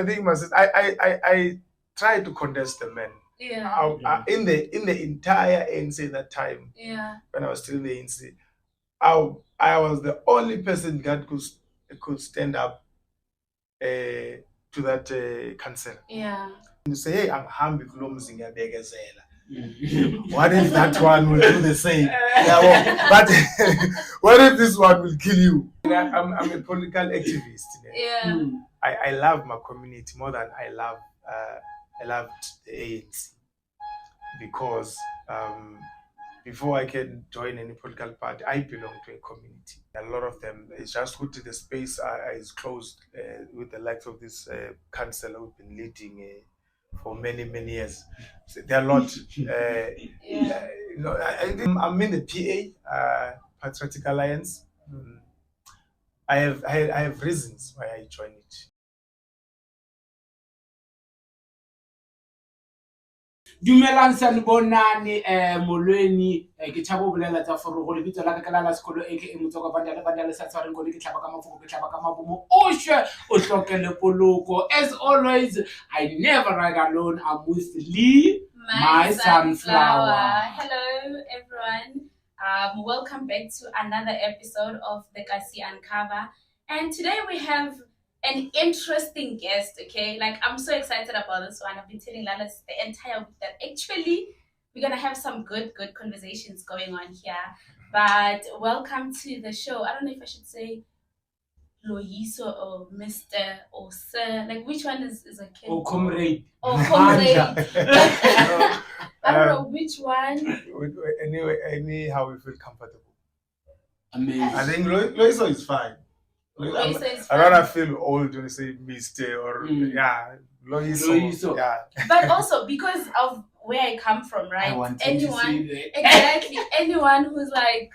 I think my sister, I tried to contest the men. Yeah. In the entire ANC that time. Yeah. When I was still in the ANC, I was the only person that could stand up to that council. Yeah. You say, hey, I'm happy kulomzinga begezela. What if that one will do the same? But what if this one will kill you? I'm a political activist. Yeah. I love my community more than I love the ANC, because before I can join any political party, I belong to a community. A lot of them, it's just good to the space is closed with the likes of this council who've been leading for many years. So there are a lot. I'm in the PA, Patriotic Alliance. I have reasons why I joined it. Dumelang sanibonani molweni ke thabo bolela tsa for go lebitso la ka Lalas Kholo aka Motsoko vandala sa tshwareng go le ke tlhaba ka mafoko ke tlhaba ka mabomo oshe o hlokele poloko. As always, I never ride alone. I'm with MySunflower. Hello everyone. Welcome back to another episode of the Kasi Uncover, and today we have an interesting guest. Okay, like I'm so excited about this one. I've been telling Lalas the entire week that actually we're gonna have some good conversations going on here. But welcome to the show. I don't know if I should say Loyiso or Mr. or Sir. Like which one is okay? Or comrade. Or comrade. I don't know which one. Anyway, anyhow we feel comfortable. Amazing. I think Loyiso is fine. I rather feel old when you say Mr. or Loyiso. Yeah. But also because of where I come from, right? Anyone who's like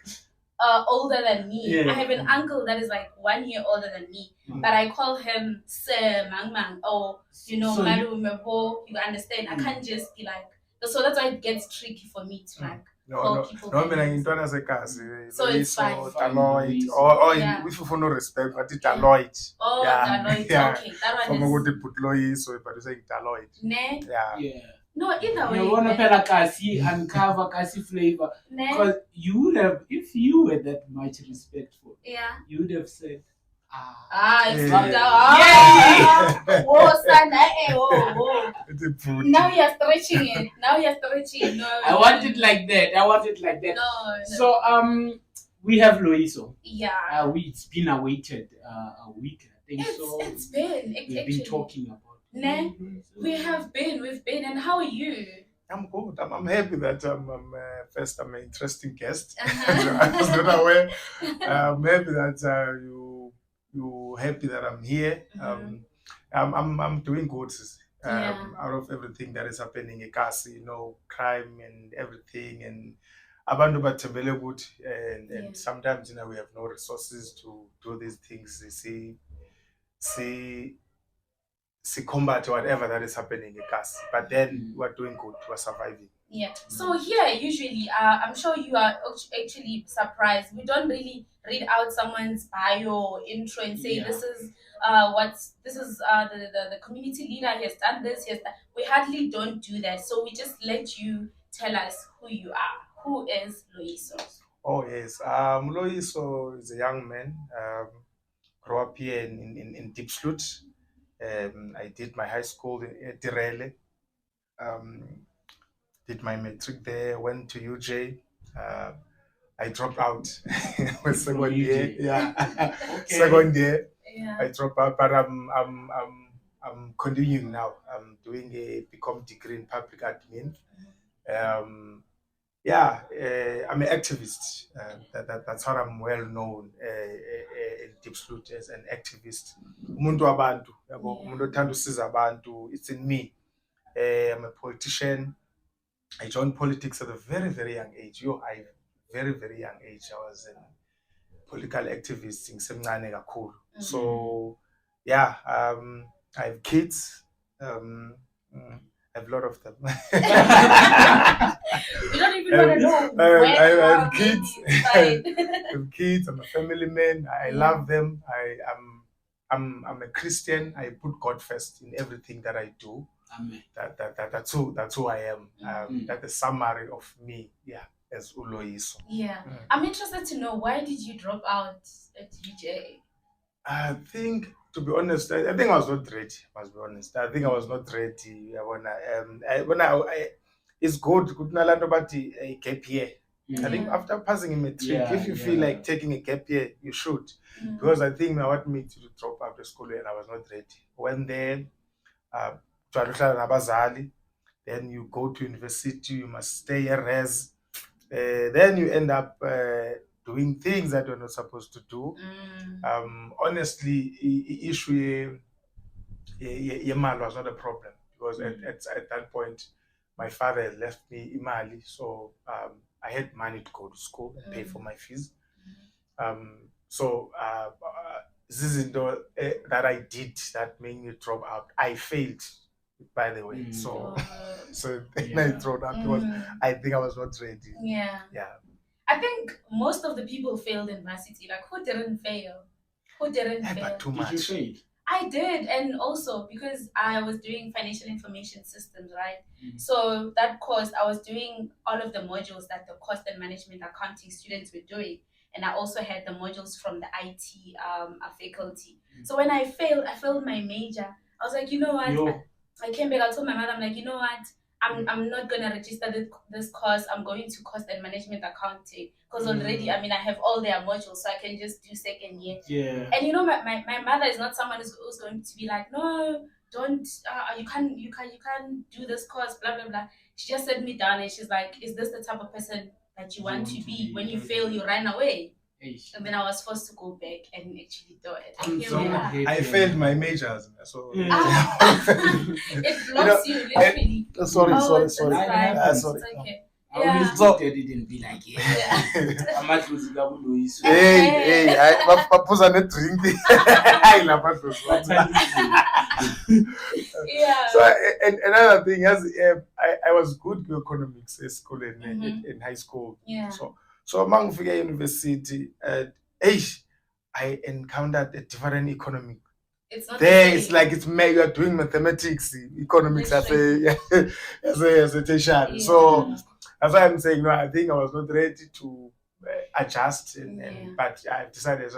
older than me. Yeah. I have an uncle that is like 1 year older than me, but I call him Sir Mang or Malu Mepo. You understand? I can't just be like. So that's why it gets tricky for me to like. No, so it's fine. If you no respect, but it's Lloyd. Oh, yeah. Lloyd. Yeah. Okay, that one is. Put Loyiso, but you say Lloyd. Ne? Yeah. No, either way. You want to pay Kasi Uncover Kasi flavor, because you would have, if you were that much respectful, you would have said. It's come down. Oh, son, oh. Now you're stretching it. No. I want it like that. No. So we have Loyiso. Yeah. It's been awaited a week, I think. It's been. We've been talking about. We've been. And how are you? I'm good. I'm happy that I'm an interesting guest. I was not aware. I'm happy that you happy that I'm here. I'm doing good. Out of everything that is happening in Kasi, crime and everything, and abantu bathembele ukuthi, and sometimes we have no resources to do these things. See combat whatever that is happening in Kasi, but then we're doing good. We're surviving. Yeah. So here, usually, I'm sure you are actually surprised. We don't really read out someone's bio or intro and say this is the community leader has done this. We hardly don't do that. So we just let you tell us who you are. Who is Loyiso? Oh yes, Loyiso is a young man. Grew up here in Diepsloot. I did my high school in Tirele. Did my matric there, went to UJ. I dropped out with second year. Yeah. Okay. Second year. Yeah. I dropped out, but I'm continuing now. I'm doing a BCom degree in public admin. I'm an activist. That's how I'm well known in Diepsloot as an activist. Umuntu wabantu, umuntu othanda usiza abantu. It's in me. I'm a politician. I joined politics at a very young age. Very young age. I was a political activist in Semncane kakhulu. So I have kids. I have a lot of them. We don't even want to know. I have kids. I have kids. I'm a family man. I love them. I'm a Christian. I put God first in everything that I do. Amen. That's who I am. That's the summary of me. Yeah, as Loyiso. Yeah. I'm interested to know, why did you drop out at UJ? I think, to be honest, I think I was not ready. Must be honest. I think I was not ready. It's good. Good na lanto bati a gap year. I think after passing a matric, if you feel like taking a gap year, you should. Because I think I want me to drop out of school and I was not ready. When then, then you go to university, you must stay a res. Then you end up doing things that you're not supposed to do. Honestly, issue Imali was not a problem, because at that point, my father had left me Imali, so I had money to go to school and pay for my fees. This is that I did that made me drop out. I failed, by the way. Then I dropped out because I think I was not ready. Yeah. I think most of the people failed in varsity. Like, who didn't fail? Who didn't fail? But too much. Did you fail? I did, and also because I was doing financial information systems, right? So that course, I was doing all of the modules that the cost and management accounting students were doing, and I also had the modules from the IT faculty. So when I failed my major. I was like, you know what? I came back. I told my mother, I'm like, you know what? I'm not gonna register this course. I'm going to cost and management accounting, because already, I mean, I have all their modules, so I can just do second year. Yeah. And you know, my mother is not someone who's going to be like, no, don't, you can't do this course, blah blah blah. She just sat me down and she's like, is this the type of person that you want to be? When you fail, you run away. And then I was forced to go back and actually do it. I failed my majors, so it blocks you literally. Sorry. It's okay. I always did it and be like, I'm not losing double Loyiso. Hey, I propose a drink. I love Yeah. So, and another thing, I was good with economics at school and in high school. Yeah. So among Figa University, I encountered a different economic. It's not it's like you are doing mathematics, economics as a tertiary. So that's why I'm saying, I think I was not ready to adjust, but I decided,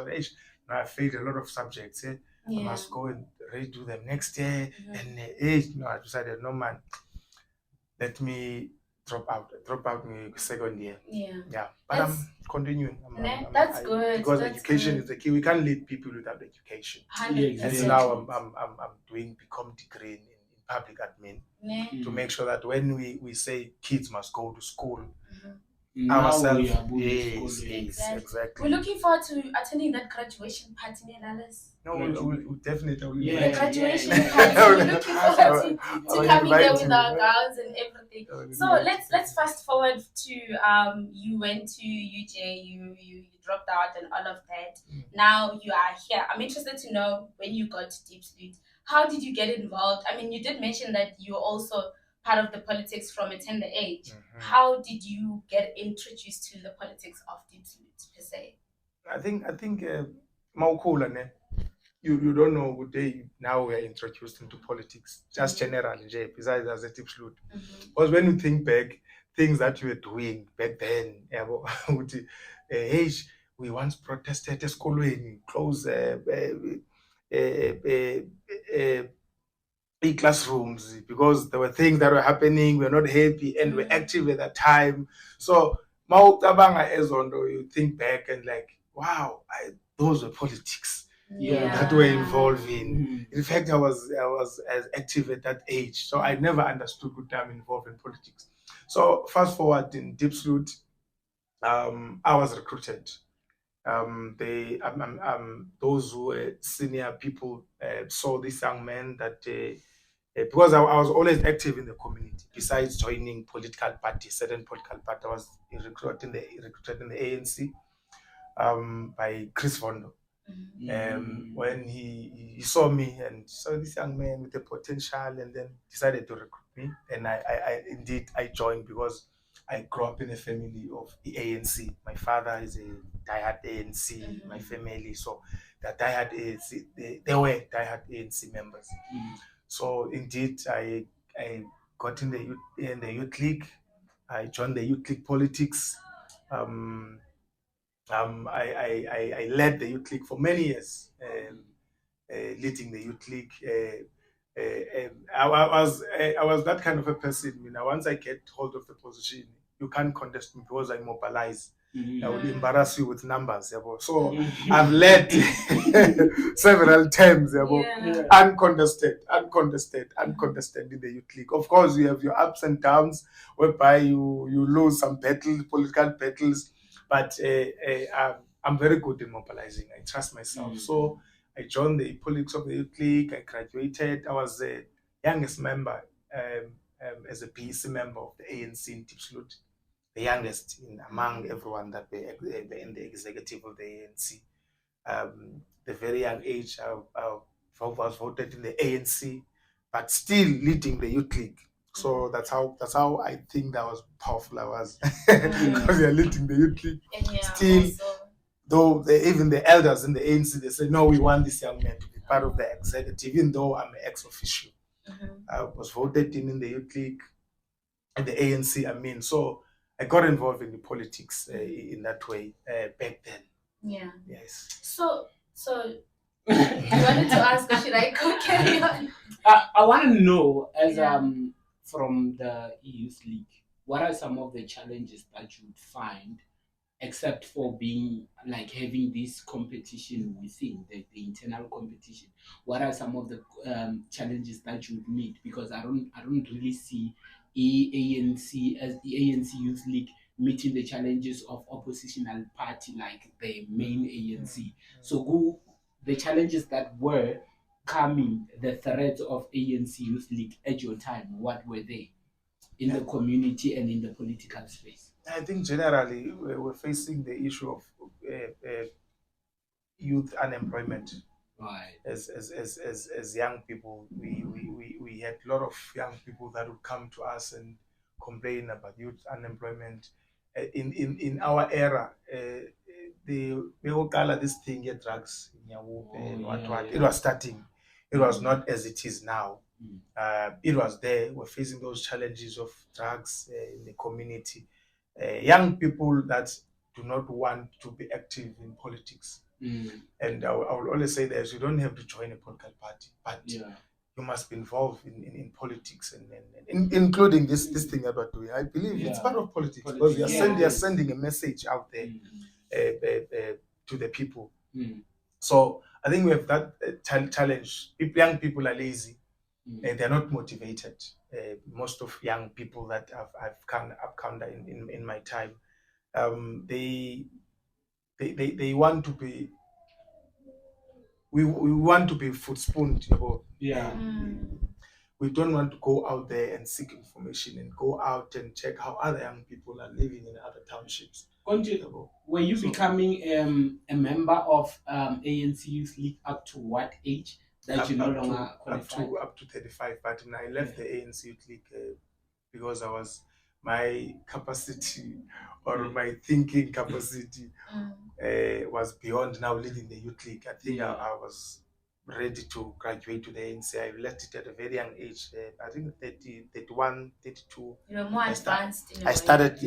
I failed a lot of subjects. I must go and redo them next year. And I decided, no man, let me drop out in second year. But I'm continuing. That's good. Because education is the key. We can't lead people without education. 100%. And so now I'm doing become degree in public admin to make sure that when we say kids must go to school, ourselves, exactly. We're looking forward to attending that graduation party, Lalas. No, we'll definitely. The graduation party. We're looking forward to coming there with our gowns and everything. So let's fast forward to you went to UJ, you dropped out and all of that. Now you are here. I'm interested to know, when you got to Diepsloot, how did you get involved? I mean, you did mention that you're also part of the politics from a tender age. How did you get introduced to the politics of Diepsloot per se? I think you don't know what day now we are introduced into politics, just generally, besides as a Diepsloot. Because when you think back, things that you were doing back then, we once protested at school, close classrooms because there were things that were happening. We're not happy and we're active at that time. So you think back and like, wow, those were politics that were involved in. In fact, I was as active at that age, so I never understood what I'm involved in politics. So fast forward in Diepsloot, I was recruited. Those who were senior people saw this young man that because I was always active in the community. Besides joining political parties, certain political parties, I was recruited in the ANC by Chris Vondo. When he saw me and saw this young man with the potential, and then decided to recruit me, and I joined because I grew up in a family of the ANC. My father is a diehard ANC, my family. So they're diehard ANC. They were diehard ANC members. So indeed, I got in the youth league. I joined the youth league politics. I led the youth league for many years, leading the youth league. I was that kind of a person. Once I get hold of the position, you can't contest me because I mobilize. I would embarrass you with numbers. So I've led several times, uncontested in the youth league. Of course, you have your ups and downs, whereby you lose some battles, political battles, but I'm very good in mobilizing. I trust myself. So I joined the politics of the youth league. I graduated. I was the youngest member as a PEC member of the ANC in Diepsloot, the youngest among everyone that were in the executive of the ANC. The very young age, I was voted in the ANC, but still leading the youth league. So that's how I think that was powerful I was, because you're leading the youth league. Still, though even the elders in the ANC, they said, no, we want this young man to be part of the executive, even though I'm an ex-officio. I was voted in the youth league, and the ANC, so I got involved in the politics in that way back then. Yeah. Yes. So you wanted to ask, should I carry on? I want to know, as from the youth league, what are some of the challenges that you would find, except for being like having this competition within the internal competition? What are some of the challenges that you would meet? Because I don't really see ANC as the ANC Youth League meeting the challenges of oppositional party like the main ANC. So who the challenges that were coming, the threats of ANC Youth League at your time, what were they in the community and in the political space? I think generally we're facing the issue of youth unemployment. Right. As young people, we had a lot of young people that would come to us and complain about youth unemployment. In our era, we will call this thing drugs. It was starting. It was not as it is now. It was there. We're facing those challenges of drugs in the community. Young people that do not want to be active in politics. And I will always say that you don't have to join a political party, but you must be involved in politics, and including this thing that we're doing. I believe it's part of politics because they are sending a message out there to the people. So I think we have that challenge. Young people are lazy and they're not motivated. Most of young people that I've encountered in my time, they want to be. We want to be foot-spooned. We don't want to go out there and seek information and go out and check how other young people are living in other townships. Were you becoming a member of ANC Youth League up to what age that you no longer qualified? Up to 35, but I left the ANC Youth League because my capacity or my thinking capacity was beyond now leading the youth league. I think I was ready to graduate to the ANC. I left it at a very young age. I think 30, 31, 32. You were more advanced. I started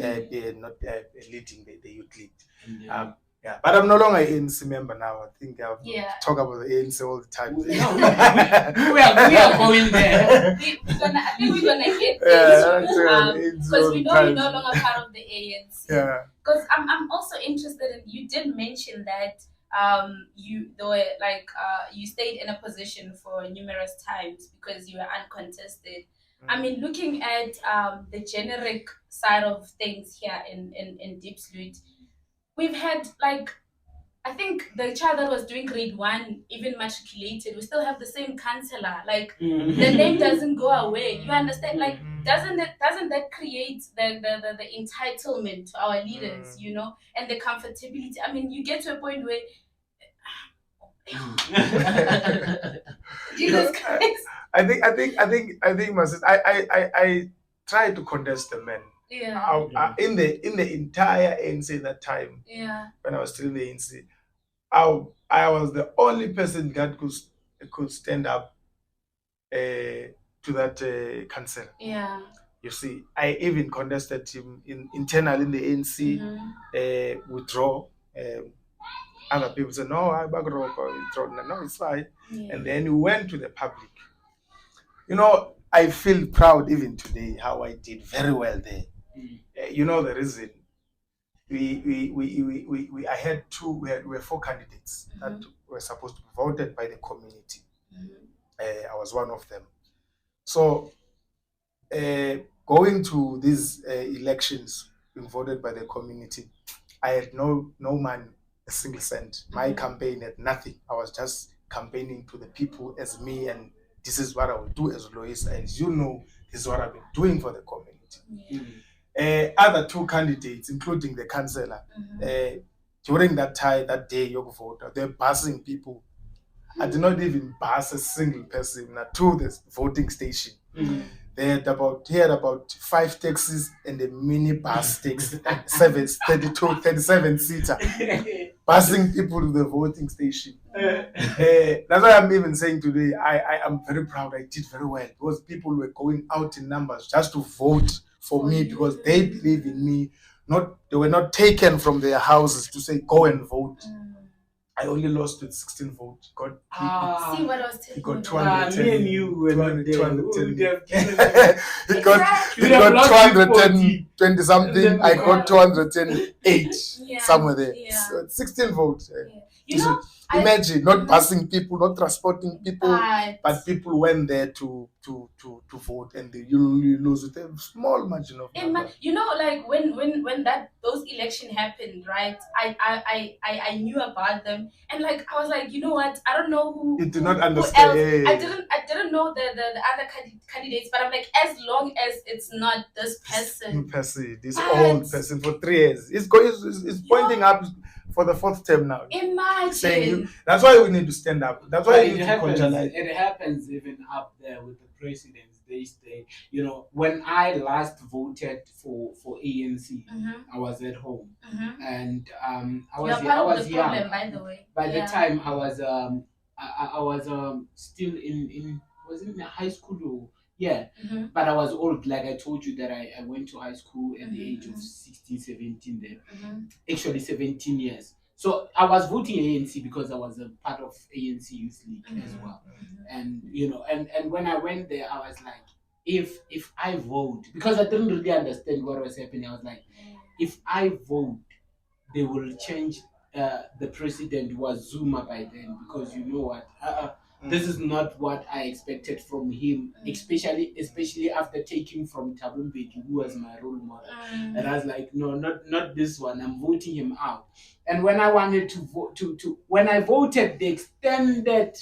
not leading the youth league. But I'm no longer an ANC member now. I think I talk about the ANC all the time. We are going there. I think we're gonna get there because we know you're no longer part of the ANC. Because I'm also interested in, you did mention that you stayed in a position for numerous times because you were uncontested. Looking at the generic side of things here in Diepsloot, we've had I think the child that was doing grade 1 even matriculated, we still have the same councillor. The name doesn't go away. You understand? Doesn't that create the entitlement to our leaders, and the comfortability? You get to a point where Jesus Christ. I think my sister, I try to contest the men. In the entire ANC that time, when I was still in the ANC, I was the only person that could stand up to that councillor. Yeah. You see, I even contested him internal in the ANC, withdraw. Other people said, no, I back no, it's fine. Yeah. And then we went to the public. You know, I feel proud even today how I did very well there. You know the reason. I had we were 4 candidates that were supposed to be voted by the community. I was one of them. So going to these elections being voted by the community, I had no money, a single cent. My campaign had nothing. I was just campaigning to the people as me, and this is what I will do as Loyiso, and you know, this is what I've been doing for the community. Other 2 candidates, including the councillor, during that day you vote, they're bussing people. I did not even bus a single person to this voting station. They had about 5 taxis and a mini bus taxi, 37 seater, busing people to the voting station. That's why I'm even saying today, I am very proud. I did very well because people were going out in numbers just to vote for me because they believe in me. They were not taken from their houses to say go and vote. I only lost with 16 votes. See what I was telling you. He got 210. Me and you were not there. He got 220 something. I got 208 somewhere there. So 16 votes. You know, imagine not passing people, not transporting people, but people went there to vote, and you lose with a small margin of number. You know, like when those election happened, right? I knew about them, and like I was like, you know what? I don't know who. You do not understand. I didn't know the other candidates, but I'm like, as long as it's not this person, this old person for 3 years, it's pointing up for the 4th term now. Imagine. That's why we need to stand up. That's why it happens even up there with the presidents. They stay. You know, when I last voted for ANC, I was at home, and I was young. Problem, by the way. By the time I was still in was in high school. But I was old. Like I told you that I went to high school at the age of 16, 17 then. Actually 17 years. So I was voting ANC because I was a part of ANC Youth League as well. And you know, and when I went there, I was like, if I vote, because I didn't really understand what was happening, I was like, if I vote, they will change the president was Zuma by then, because you know what, this is not what I expected from him, especially after taking from Thabo Mbeki, who was my role model. And I was like, no, not this one. I'm voting him out. And when I wanted to vote, when I voted, they extended,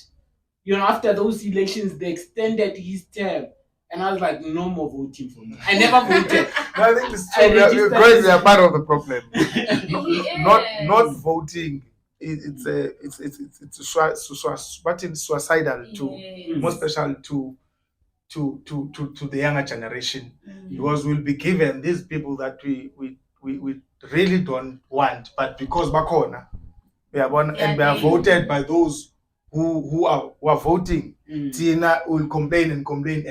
you know, after those elections, they extended his term. And I was like, no more voting for me. I never voted. No, I think it's true. Guys, we are part of the problem. not voting. It's suicidal to, more special to the younger generation, because we'll be given these people that we really don't want, but because bakona we are voted by those who are voting. Tina will complain and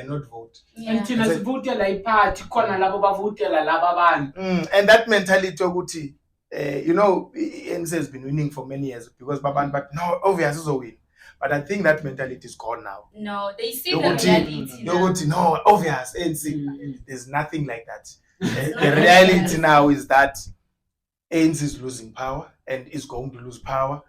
not vote. And Tina votela iphathi khona labo bavotela laba abantu. And that mentality ukuthi you know, ANC has been winning for many years because Baban, but no, obviously is a win. But I think that mentality is gone now. No, they see the reality. No, obvious ANC. There's nothing like that. The reality now is that ANC is losing power and is going to lose power.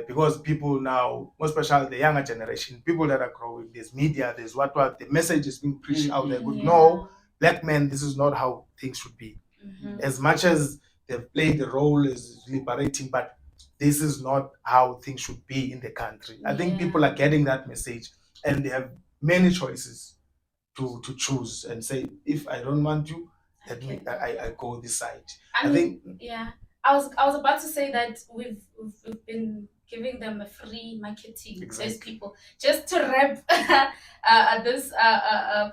Because people now, more especially the younger generation, people that are growing, there's media, there's what the message is being preached out there. No, black men, this is not how things should be. As much as they've played the role as liberating, but this is not how things should be in the country. I think people are getting that message, and they have many choices to choose and say, if I don't want you, let me I go this side. I think I was about to say that we've been giving them a free marketing, those people. Just to wrap this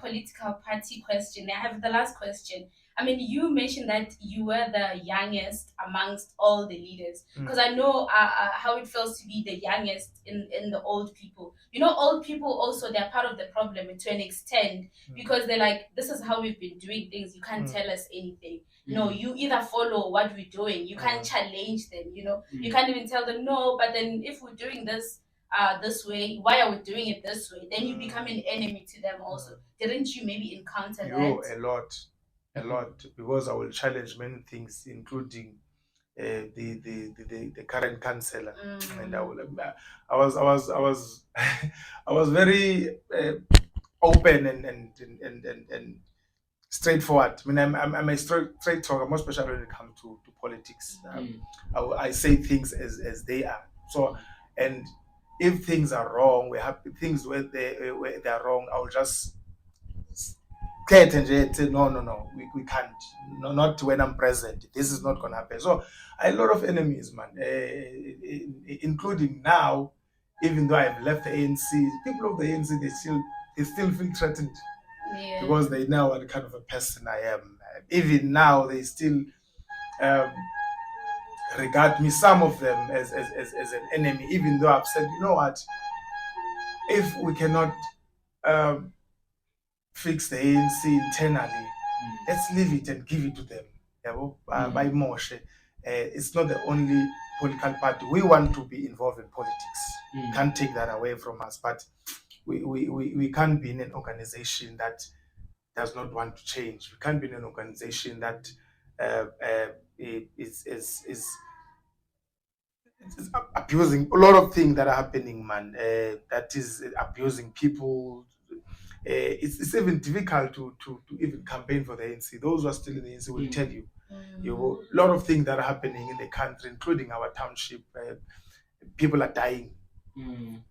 political party question, I have the last question. I mean, you mentioned that you were the youngest amongst all the leaders, because I know how it feels to be the youngest in the old people. You know, old people also, they're part of the problem to an extent, because they're like, this is how we've been doing things. You can't tell us anything. No, you either follow what we're doing. You can't challenge them. You know, you can't even tell them no. But then if we're doing this way, why are we doing it this way? Then you become an enemy to them also. Didn't you maybe encounter that? A lot, because I will challenge many things, including the current councillor, and I was I was very open and straightforward. I mean, I'm a straight talker, most especially when it comes to politics. I say things as they are. So, and if things are wrong, we have things where they are wrong. I will just say no, we can't. No, not when I'm present. This is not gonna happen. So, a lot of enemies, man, including now. Even though I've left the ANC, people of the ANC they still feel threatened. Yeah. Because they know what kind of a person I am. Even now, they still regard me, some of them, as an enemy, even though I've said, you know what, if we cannot fix the ANC internally, let's leave it and give it to them. By Moshe. It's not the only political party. We want to be involved in politics. Can't take that away from us, but we can't be in an organization that does not want to change. We can't be in an organization that is abusing a lot of things that are happening, man. That is abusing people. It's even difficult to even campaign for the ANC. Those who are still in the ANC will tell you, a lot of things that are happening in the country, including our township. People are dying.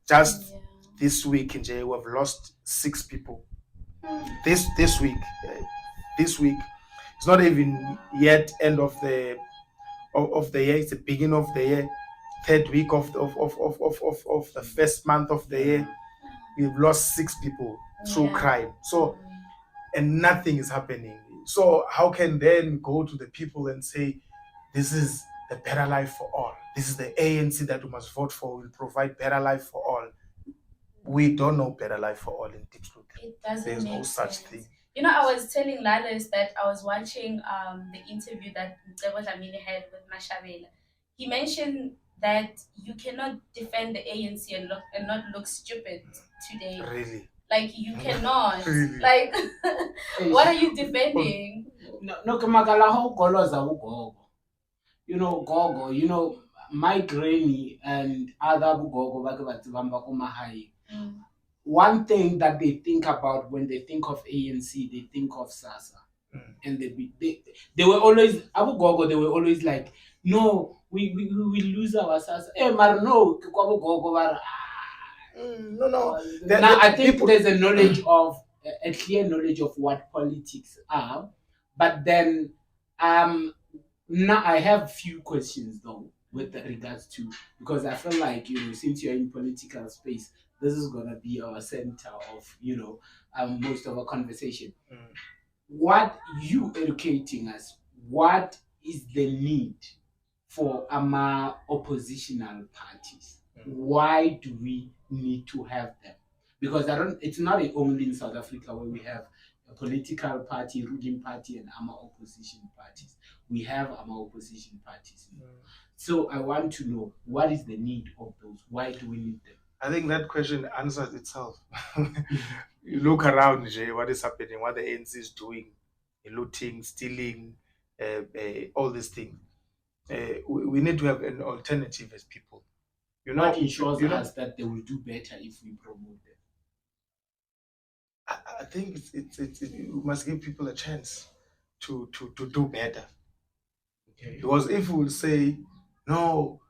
Just this week in Jay, we've lost 6 people. This week, it's not even yet end of the year. It's the beginning of the year, 3rd week of the first month of the year. We've lost 6 people through crime. So, and nothing is happening. So how can then go to the people and say, this is the better life for all? This is the ANC that we must vote for. Will provide better life for all. We don't know better life for all in Diepsloot. It doesn't. There's make no such sense. thing. You know, I was telling Lalas that I was watching the interview that Mcebo Dlamini had with Mashabela. He mentioned that you cannot defend the ANC and not look stupid today. Really? Like, you cannot. Really? Like, what are you defending? No, Kamagala, how Goloza Gogo. You know, Gogo, you know, my granny and other Gogo Bamba Mahai. One thing that they think about when they think of ANC, they think of SASA. And they were always, Abu Gogo, they were always like, no, we will lose our SASA. No, no. Now, I think there's a knowledge of, a clear knowledge of what politics are. But then, now I have a few questions though, with regards to, because I feel like, you know, since you're in political space, this is going to be our center of, you know, most of our conversation. What you educating us, what is the need for our oppositional parties? Why do we need to have them? Because it's not only in South Africa where we have a political party, ruling party, and our opposition parties. We have our opposition parties. So I want to know, what is the need of those? Why do we need them? I think that question answers itself. You look around, Jay, what is happening, what the ANC is doing, looting, stealing, all these things. We need to have an alternative as people. You know, what ensures us that they will do better if we promote them? I think we must give people a chance to do better. Okay. Because if we will say no,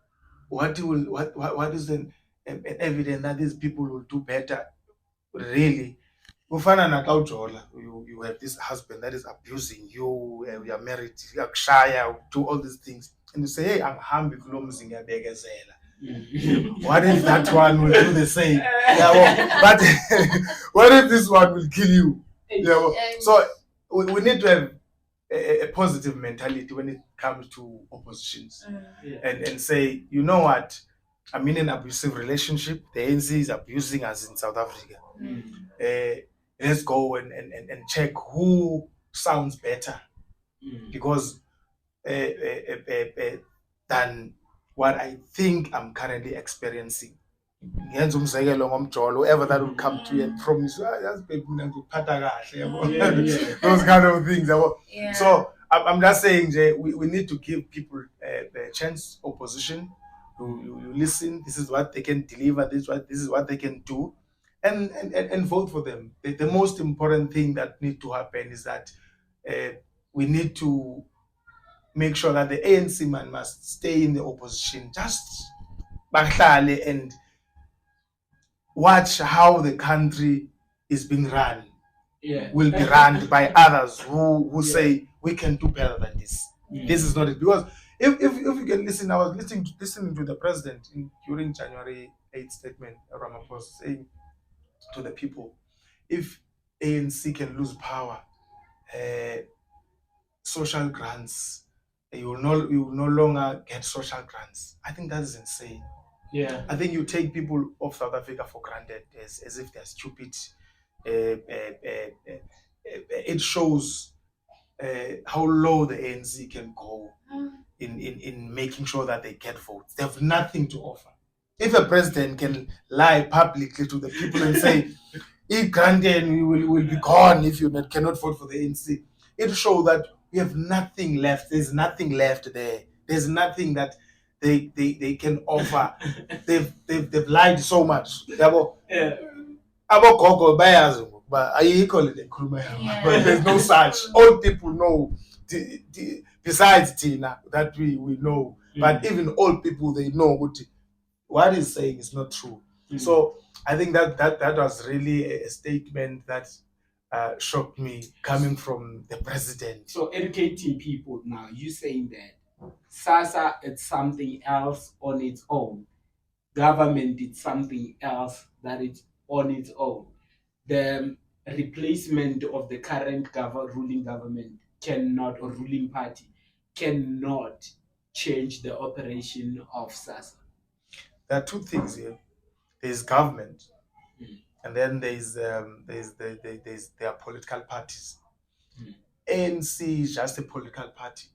what is an evidence that these people will do better? Really, you have this husband that is abusing you. You are married, you are shy, do all these things, and you say, "Hey, I'm happy What if that one will do the same? But what if this one will kill you? So we need to have a positive mentality when it comes to oppositions, Yeah. and say, you know what, I'm in an abusive relationship. The ANC is abusing us in South Africa. Let's go and check who sounds better, because than what I think I'm currently experiencing. Whoever that will come to you and promise, those kind of things. Yeah. So I'm just saying, we need to give people a chance. Opposition, you listen. This is what they can deliver. This is what they can do, and vote for them. The most important thing that needs to happen is that we need to make sure that the ANC man must stay in the opposition, just bahlale and watch how the country is being run. Will be run by others who say we can do better than this. This is not it. Because if you can listen, I was listening to the president during January 8th statement, Ramaphosa saying to the people, if ANC can lose power, social grants, you will no longer get social grants. I think that is insane. Yeah. I think you take people of South Africa for granted as if they're stupid. It shows how low the ANC can go in making sure that they get votes. They have nothing to offer. If a president can lie publicly to the people and say, if granted, we will be gone if you cannot vote for the ANC, it shows that we have nothing left. There's nothing left there. There's nothing that they can offer. They've lied so much. Abogogo bayazi but ayikho le nkhuluma yabo. But there's no such. All people know. Besides Tina, that we know, but even old people, they know what he's saying is not true. So I think that was really a statement that shocked me coming from the president. So educating people now, you saying that SASA it's something else on its own. Government did something else that is on its own. The replacement of the current ruling government cannot, or ruling party cannot change the operation of SASA. There are two things here. There's government, and then there are political parties. ANC is just a political party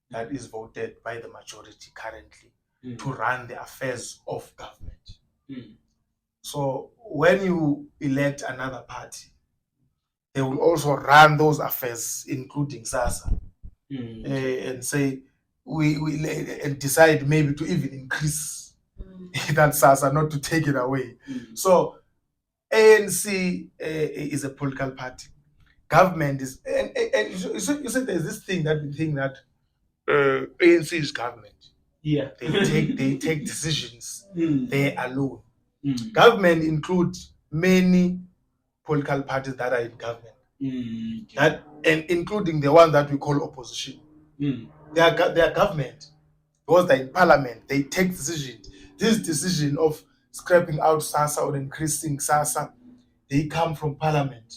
that is voted by the majority currently to run the affairs of government. So when you elect another party, they will also run those affairs, including SASA, and say and decide maybe to even increase that SASA, not to take it away. So ANC is a political party. Government is, and you said there's this thing that we think that ANC is government. Yeah, they take decisions. They alone. Government includes many political parties that are in government. That and including the one that we call opposition. They are government because they're in parliament. They take decisions. This decision of scrapping out SASA or increasing SASA, they come from parliament.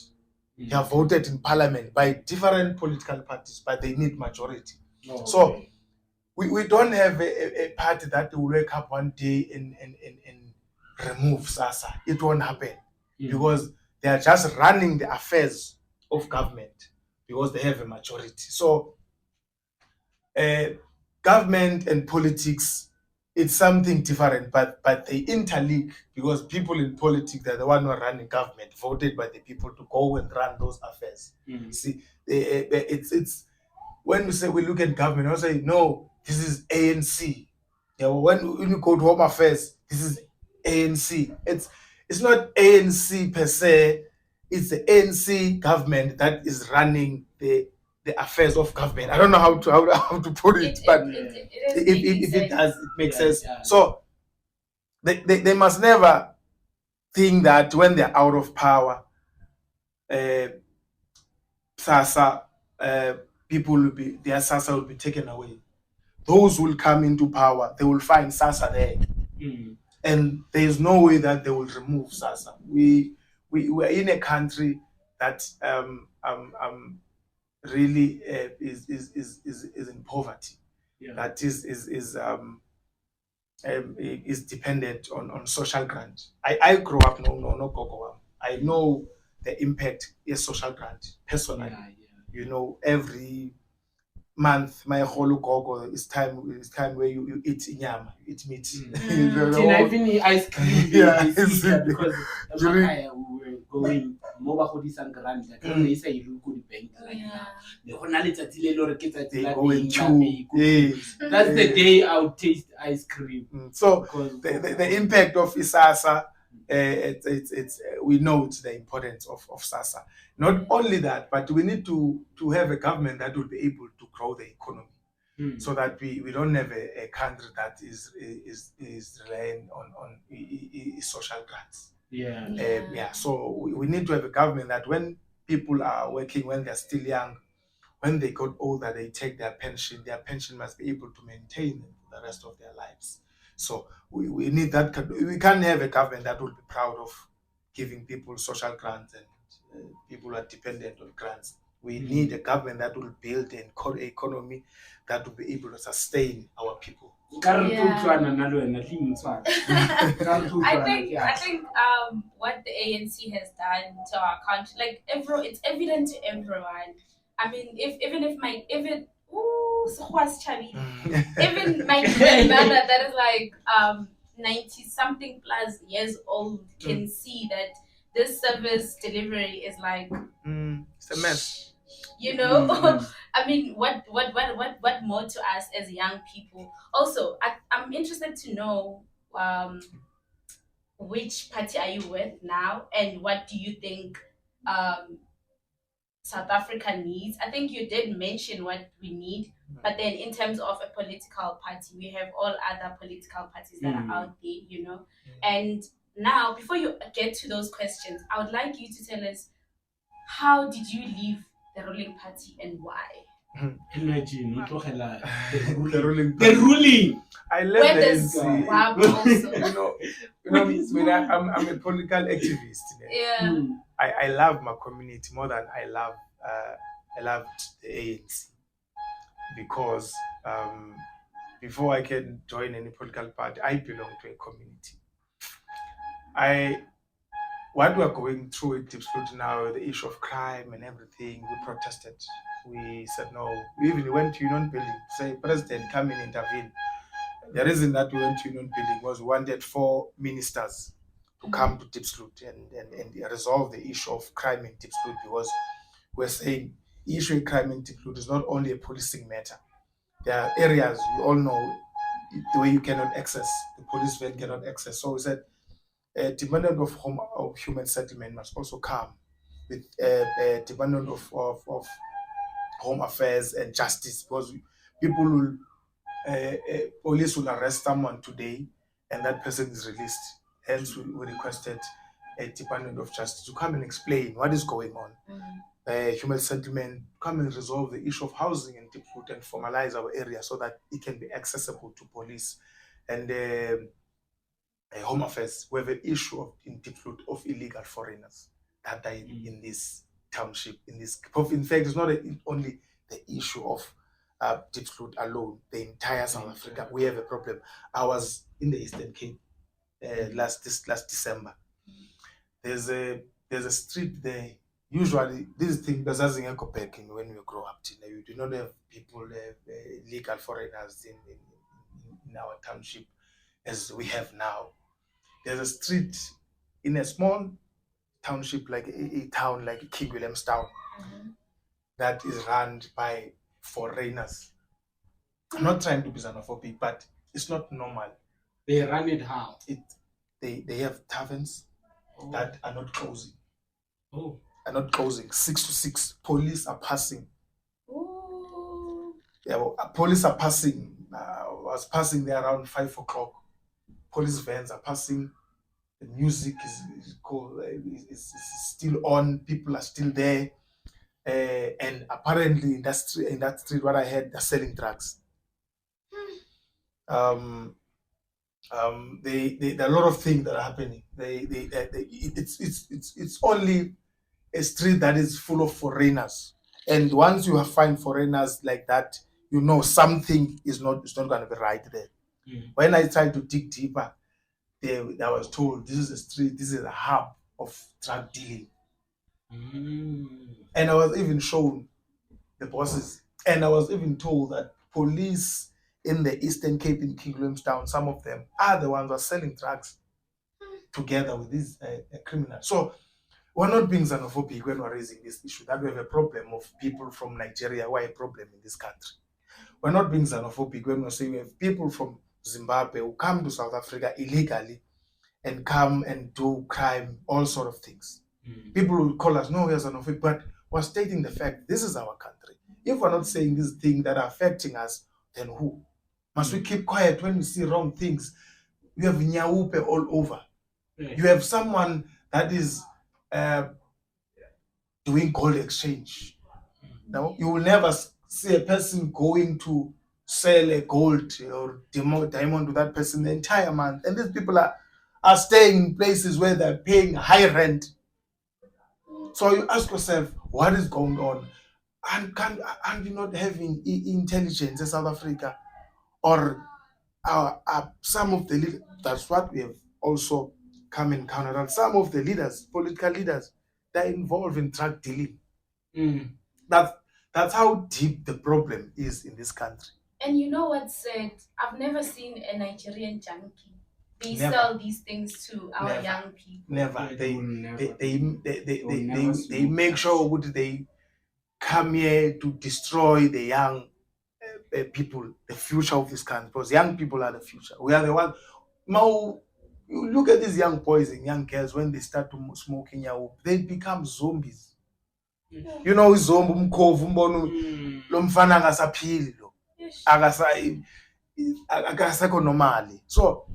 They are voted in parliament by different political parties, but they need majority. So we don't have a party that will wake up one day and remove SASA. It won't happen because they are just running the affairs of government because they have a majority. So government and politics, it's something different, but they interlink because people in politics, they're the one who are running government, voted by the people to go and run those affairs. See, it's when we look at government, I say, no, this is ANC. Yeah, when you go to Home Affairs, this is ANC. It's not ANC per se. It's the ANC government that is running the affairs of government. I don't know how to put it, but if it does, it makes sense. Yeah. So they must never think that when they're out of power, SASA people will be, their SASA will be taken away. Those will come into power. They will find SASA there, and there is no way that they will remove SASA. We are in a country that really is in poverty. Yeah. That is dependent on social grant. I grew up no gogo. I know the impact is social grant personally. Yeah. Every month my whole gogo is time where you eat inyama, you eat meat. Even ice cream. Yeah, because during we were going more grant. They say you could bank like they go and chew. Yes. That's the day I would taste ice cream. So the impact of ISASA, we know it's the importance of SASA. Not only that, but we need to have a government that will be able to grow the economy, so that we don't have a country that is relying on social grants. Yeah. So we need to have a government that when people are working, when they're still young, when they got older, they take their pension. Their pension must be able to maintain them for the rest of their lives. So we need that. We can't have a government that will be proud of giving people social grants and people are dependent on grants. We need a government that will build an economy that will be able to sustain our people. I think what the ANC has done to our country, like it's evident to everyone. I mean, even my grandmother that is like 90 something plus years old can see that this service delivery is like it's a mess. I mean, what more to us as young people? Also, I'm interested to know which party are you with now, and what do you think South Africa needs? I think you did mention what we need, but then in terms of a political party, we have all other political parties that are out there, And now, before you get to those questions, I would like you to tell us, how did you leave the ruling party and why? Imagine, The ruling. I left Where the does ANC. WAP also? I'm a political activist. Yeah. I love my community more than I loved the ANC, because before I can join any political party, I belong to a community. What we're going through at Diepsloot now, the issue of crime and everything, we protested. We said no. We even went to union building to say, President, come and intervene. The reason that we went to union building was we wanted 4 ministers to come to Diepsloot and resolve the issue of crime in Diepsloot, because we're saying the issue of crime in Diepsloot is not only a policing matter. There are areas, we all know, the way you cannot access, the police van cannot access. So we said, Department of Human Settlement must also come with Department of Home Affairs and Justice, because people will, police will arrest someone today and that person is released. Hence, we requested a Department of Justice to come and explain what is going on. Human Settlement, come and resolve the issue of housing in Diepsloot and formalize our area so that it can be accessible to police. And Home Affairs, we have an issue in Diepsloot of illegal foreigners that are in this township. In fact, it's not only the issue of Diepsloot alone. The entire South Africa, we have a problem. I was in the Eastern Cape last December. There's a street there. Usually, this thing does when you grow up. You do not have people, legal foreigners in our township as we have now. There's a street in a small township, like a town like King Williamstown, that is run by foreigners. I'm not trying to be xenophobic, but it's not normal. They run it how? They have taverns that are not closing. Are not closing. 6 to 6. Police are passing. Yeah, police are passing. Was passing there around 5 o'clock. Police vans are passing. The music is still on. People are still there. And apparently in that street, what I heard, they're selling drugs. There are a lot of things that are happening. It's only a street that is full of foreigners, And once you find foreigners like that, you know something is not going to be right there. When I tried to dig deeper, I was told this is a street, this is a hub of drug dealing. And I was even shown the bosses, and I was even told that police in the Eastern Cape in King Williamstown, some of them are the ones who are selling drugs together with these criminals. So we're not being xenophobic when we're raising this issue, that we have a problem of people from Nigeria who are a problem in this country. We're not being xenophobic when we're saying we have people from Zimbabwe who come to South Africa illegally and come and do crime, all sort of things. People will call us, no, we're xenophobic, but we're stating the fact this is our country. If we're not saying these things that are affecting us, then who? Must we keep quiet when we see wrong things? You have Nyaupe all over. You have someone that is doing gold exchange. Now, you will never see a person going to sell a gold or diamond to that person the entire month. And these people are staying in places where they're paying high rent. So you ask yourself, what is going on? And you not having intelligence in South Africa? Or some of the leaders, that's what we have also come in counter. And some of the leaders, political leaders, they're involved in drug dealing. That's how deep the problem is in this country. And you know what's sad? I've never seen a Nigerian junkie. They sell these things to our young people. Never. They make sure they come here to destroy the young people, the future of this country, because young people are the future. We are the ones. Now, you look at these young boys and young girls when they start to smoking, they become zombies. You know, zombie umkhovu umbona lo mfana angasaphili lo. Akasekho normally. So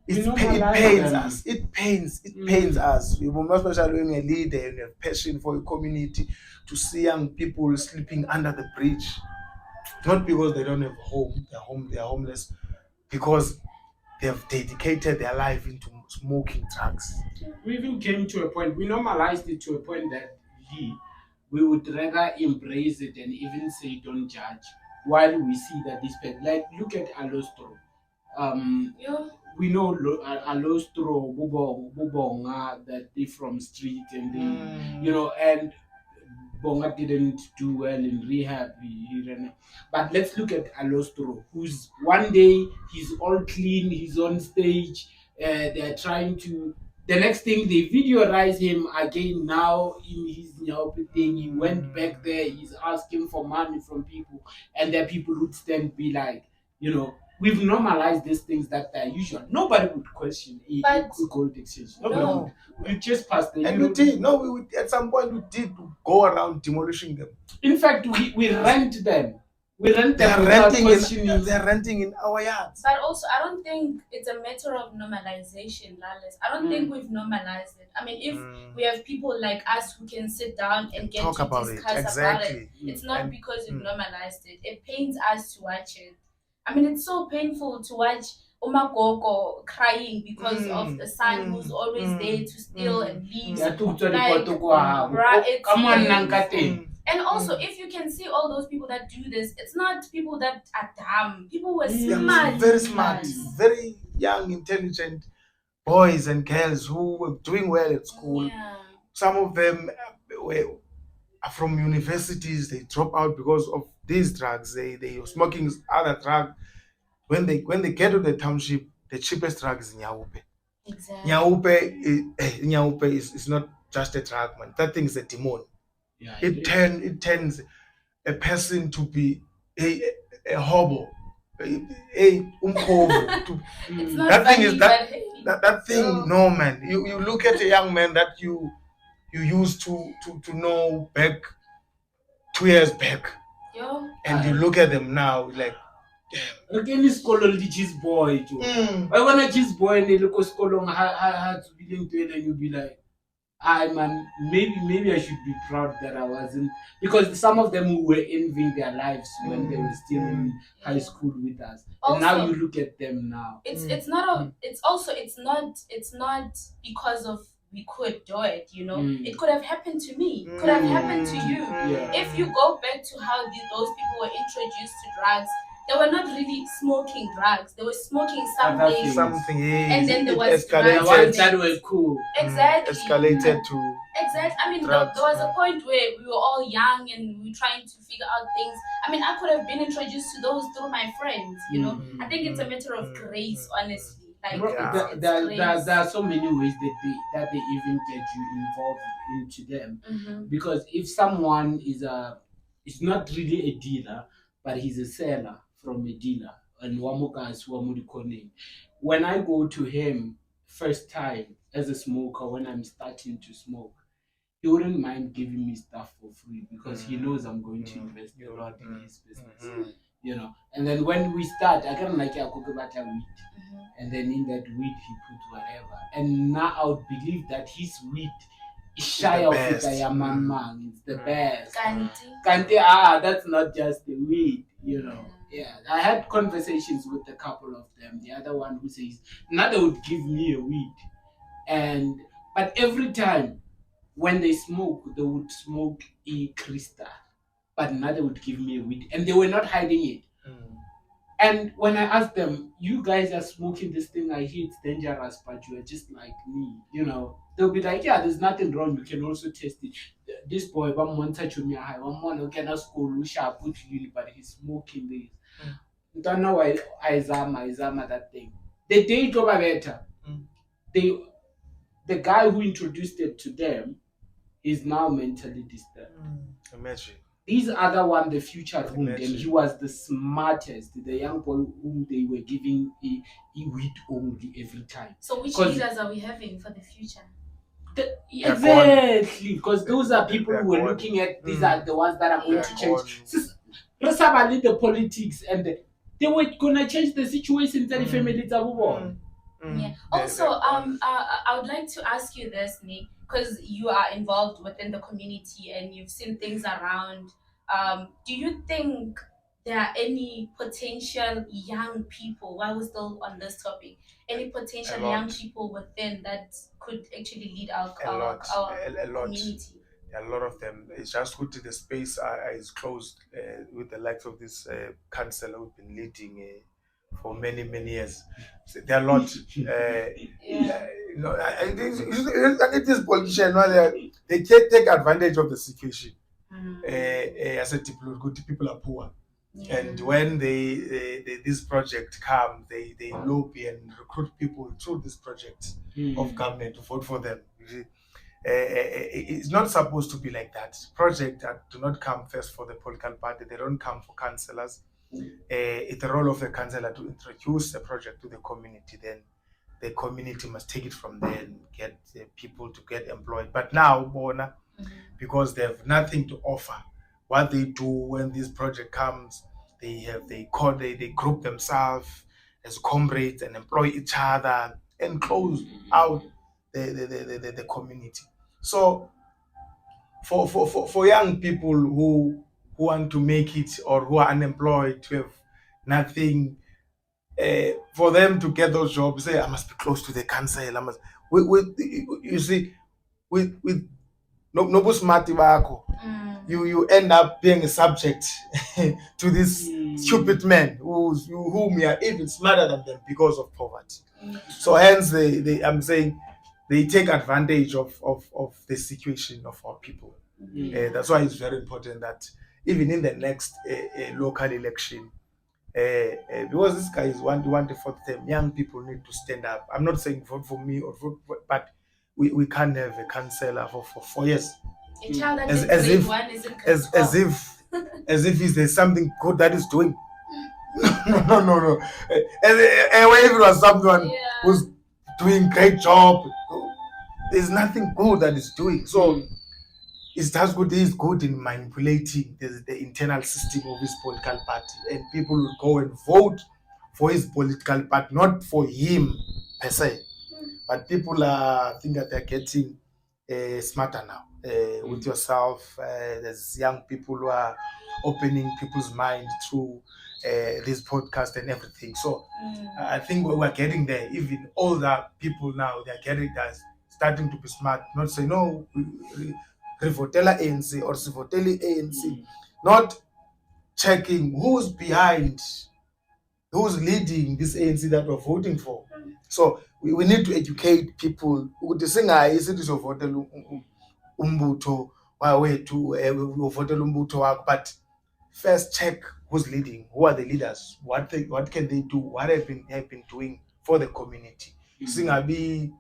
it pains us. It pains us. Especially when you're a leader and you have passion for your community, to see young people sleeping under the bridge. Not because they don't have home, they're homeless, because they have dedicated their life into smoking drugs. We even came to a point, we normalized it to a point that we would rather embrace it and even say don't judge, while we see that this like look at Alostro. We know Alostro, Bubonga, that they from street and they, and Bonga didn't do well in rehab. But let's look at Alostro, who's one day he's all clean, he's on stage, they're trying to. The next thing they videorize him again now in his thing. He went back there, he's asking for money from people, and there people would stand be like, we've normalized these things that are usual. Nobody would question a gold exchange. Nobody would. We just passed the. And we did. No, we would, at some point we did go around demolishing them. In fact, we rent them. We rent them. They're renting in our yards. But also, I don't think it's a matter of normalization, Lalas. I don't think we've normalized it. I mean, if we have people like us who can sit down and get to discuss about it, it's not because we've normalized it. It pains us to watch it. I mean, it's so painful to watch Umagogo crying because of the son who's always there to steal and leave. And also, if you can see all those people that do this, it's not people that are dumb. People were smart. Very smart, very young, intelligent boys and girls who were doing well at school. Yeah. Some of them are from universities. They drop out because of these drugs. They are smoking other drugs. When they get to the township, the cheapest drug is Nyaupe. Exactly. Nyaupe is not just a drug, man. That thing is a demon. Yeah, it turns a person to be a hobo, a umkhovu. It's not that funny, thing is that thing. No, man. You look at a young man that you used to know back 2 years back, and you look at them now like. Again, this color cheese boy too. I want a cheese boy and they look at school had to be linked to it, and you'll be like, man, maybe I should be proud that I wasn't, because some of them who were envying their lives when they were still in high school with us. Also, and now you look at them now. It's not because of we could do it, you know. It could have happened to me, could have happened to you. If you go back to how those people were introduced to drugs, they were not really smoking drugs. They were smoking something. And then there was escalated. Ones that were cool. Exactly. Escalated to. Exactly. I mean, drugs. there was a point where we were all young and we were trying to figure out things. I mean, I could have been introduced to those through my friends, you know. I think it's a matter of grace, honestly. Like, there are so many ways that they even get you involved into them. Because if someone is not really a dealer, but he's a seller from a dealer, and when I go to him first time as a smoker, when I'm starting to smoke, he wouldn't mind giving me stuff for free because he knows I'm going to invest a lot in his business. You know, and then when we start, I kind of like weed, and then in that weed he put whatever, and now I would believe that his weed is shy of it. It's the best. Kante, that's not just the weed, you know. Yeah, I had conversations with a couple of them. The other one who says, now they would give me a weed, but every time when they smoke, they would smoke a crystal, but now they would give me a weed, and they were not hiding it. And when I asked them, you guys are smoking this thing, I hear it's dangerous, but you are just like me, you know. They'll be like, yeah, there's nothing wrong, you can also test it. This boy, one touch me high, one cannot school, put you, but he's smoking this. Don't know why I zama that thing. The day it over better. The guy who introduced it to them is now mentally disturbed. Imagine. These other one, the future room, and he was the smartest, the young boy whom they were giving a weed only every time. So which leaders are we having for the future? Exactly, because those are people who were looking at, these are the ones that are going to change. The politics, and they were going to change the situation that the family Yeah. Also, I would like to ask you this, Nick, because you are involved within the community and you've seen things around. Do you think there are any potential young people, while we're still on this topic, any potential young people within that could actually lead our community? A lot of them. It's just good to the space is closed with the likes of this councillor we've been leading for many years. So there are a lot. You know, I think this politician, they can take advantage of the situation. As a Diepsloot, people are poor. And when this project comes, they lobby and recruit people through this project of government to vote for them. It's not supposed to be like that. Projects do not come first for the political party. They don't come for councillors. It's the role of the councillor to introduce a project to the community. Then the community must take it from there and get people to get employed. But now, Bona, because they have nothing to offer, what they do when this project comes, they group themselves as comrades and employ each other and close out the community. So for young people who want to make it or who are unemployed, to have nothing, for them to get those jobs, say I must be close to the council. You see, with no smart you end up being a subject to this stupid man whom you are even smarter than them because of poverty. So hence I'm saying they take advantage of the situation of our people. That's why it's very important that even in the next local election, because this guy is one for them, young people need to stand up. I'm not saying vote for me or vote for, but we can't have a councillor for 4 years. A child that as if there's something good that is doing. No. If it was someone who's doing great job, there's nothing good that is doing. So it's just good. He's good in manipulating the internal system of his political party, and people will go and vote for his political party, not for him per se. But people think that they're getting smarter now with yourself. There's young people who are opening people's mind through this podcast and everything. So I think we're getting there. Even older people now, they're getting that starting to be smart, not say no, revotela ANC or sivoteli ANC, not checking who's behind, who's leading this ANC that we're voting for. So we need to educate people ukuthi singayi sithi sovotela umbutho wawethu uvotela umbutho wakho, but first check who's leading, who are the leaders, what can they do, what have been doing for the community. Singabi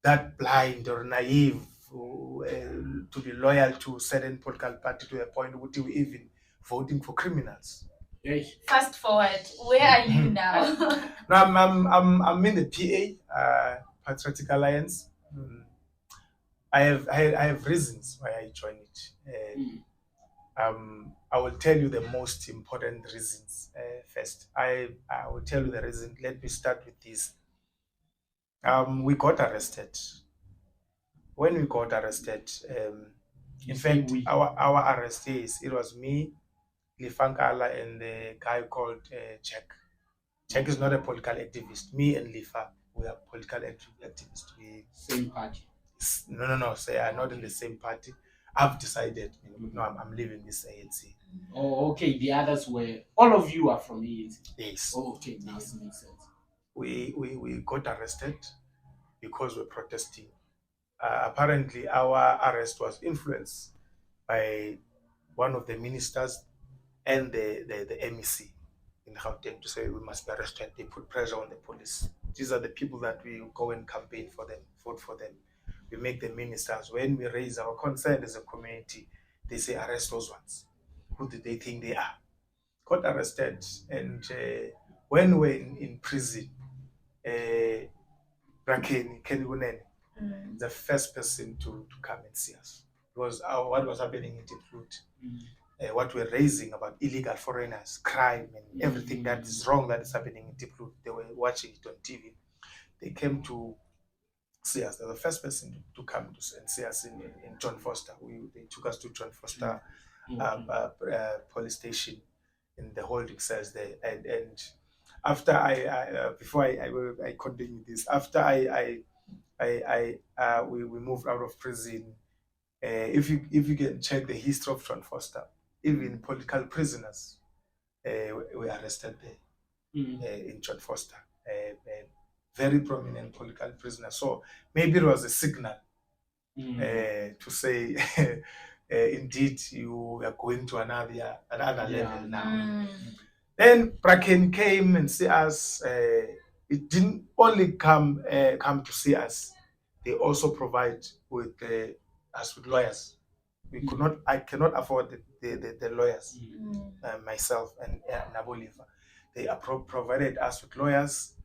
that blind or naive to be loyal to certain political party to a point where we even voting for criminals. Fast forward, where are you now? No, I'm in the PA, Patriotic Alliance. I have reasons why I joined it. I will tell you the most important reasons first. I will tell you the reason. Let me start with this. We got arrested. When we got arrested, in fact, our arrestees, it was me, Lifankala, and the guy called Jack. Jack is not a political activist. Me and Lifa, we are political activists. Same party? No. They are not in the same party. I've decided, no, I'm leaving this ANC. Oh, okay. The others were, all of you are from ANC? Yes. Oh, okay. Now it makes sense. We got arrested because we're protesting. Apparently, our arrest was influenced by one of the ministers and the MEC in Gauteng to say we must be arrested. They put pressure on the police. These are the people that we go and campaign for them, vote for them. We make them ministers. When we raise our concern as a community, they say arrest those ones. Who do they think they are? Got arrested, and when we're in prison, Rakeni Kenigunen, the first person to come and see us, because what was happening in Diepsloot, what we're raising about illegal foreigners, crime, and everything that is wrong that is happening in Diepsloot, they were watching it on TV. They came to see us. They're the first person to come and see us in John Foster. They took us to John Foster police station in the holding cells there. And after before I continue this, after we moved out of prison. If you can check the history of John Foster, even political prisoners were arrested there in John Foster. Very prominent political prisoners. So maybe it was a signal to say, indeed, you are going to another level now. Then Bracken came and see us. It didn't only come to see us. They also provide with us with lawyers. I cannot afford the lawyers myself and Naboliva. They provided us with lawyers.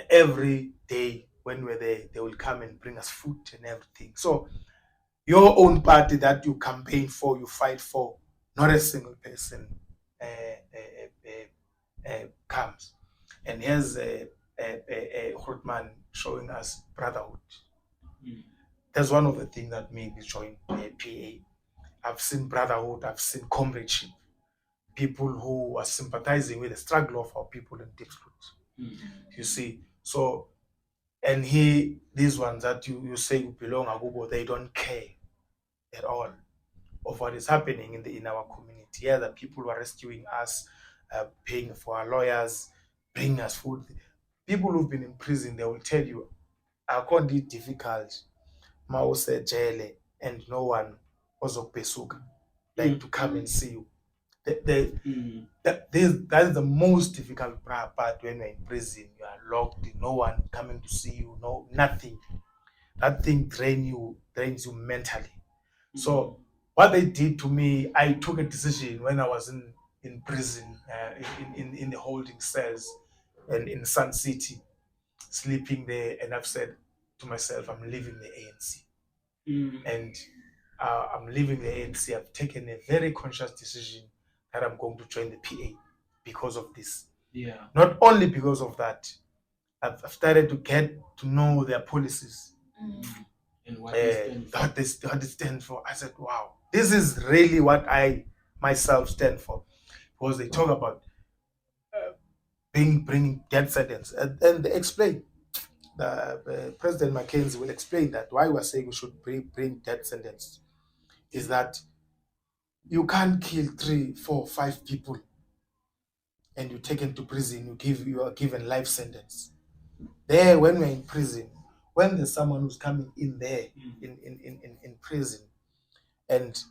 Every day when we're there, they will come and bring us food and everything. So your own party that you campaign for, you fight for, not a single person comes. And here's a Grootman showing us brotherhood. That's one of the things that made me join PA. I've seen brotherhood, I've seen comradeship. People who are sympathizing with the struggle of our people in Diepsloot. You see, so, and these ones that you say belong Agubo, they don't care at all of what is happening in our community. Yeah, the people who are rescuing us, paying for our lawyers, bringing us food. People who've been in prison, they will tell you, I can't be difficult. Mause jail and no one was pesuka, like to come and see you. That is the most difficult part when you're in prison. You are locked, no one coming to see you, no nothing. That thing drains you mentally. So what they did to me, I took a decision when I was in prison, in the holding cells and in Sun City, sleeping there, and I've said to myself, I'm leaving the ANC. And I'm leaving the ANC. I've taken a very conscious decision that I'm going to join the PA because of this. Yeah. Not only because of that, I've started to get to know their policies. And what they stand for. I said, wow, this is really what I myself stand for. Because they talk about bringing death sentence. And they explain President Mackenzie will explain that why we're saying we should bring death sentence is that you can't kill 3, 4, 5 people and you're taken to prison. You are given life sentence. There, when we're in prison, when there's someone who's coming in there in prison, and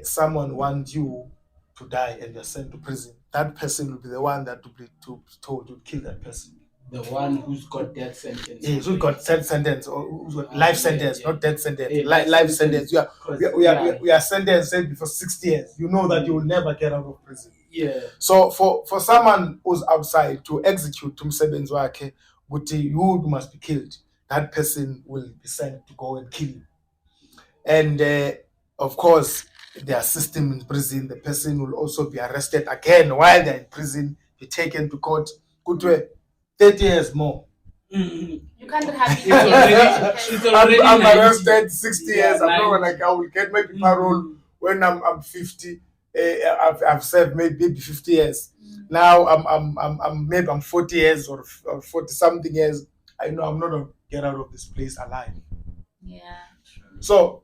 someone wants you to die and you're sent to prison, that person will be the one that will be told to kill that person. The one who's got death sentence. Yes, who's got death sentence or who's got life sentence, not death sentence. Life sentence. We are sentenced for 60 years. You know that you will never get out of prison. Yeah. So for someone who's outside to execute umsebenzi wakhe, you must be killed, that person will be sent to go and kill you. And of course, their system in prison, the person will also be arrested again while they're in prison, be taken to court, go to 30 years more. You can't have it. I'm arrested 60 years. I'm not like I will get maybe parole when I'm 50. I've served maybe 50 years. Now I'm 40 years or 40 something years. I know I'm not gonna get out of this place alive. Yeah, true. So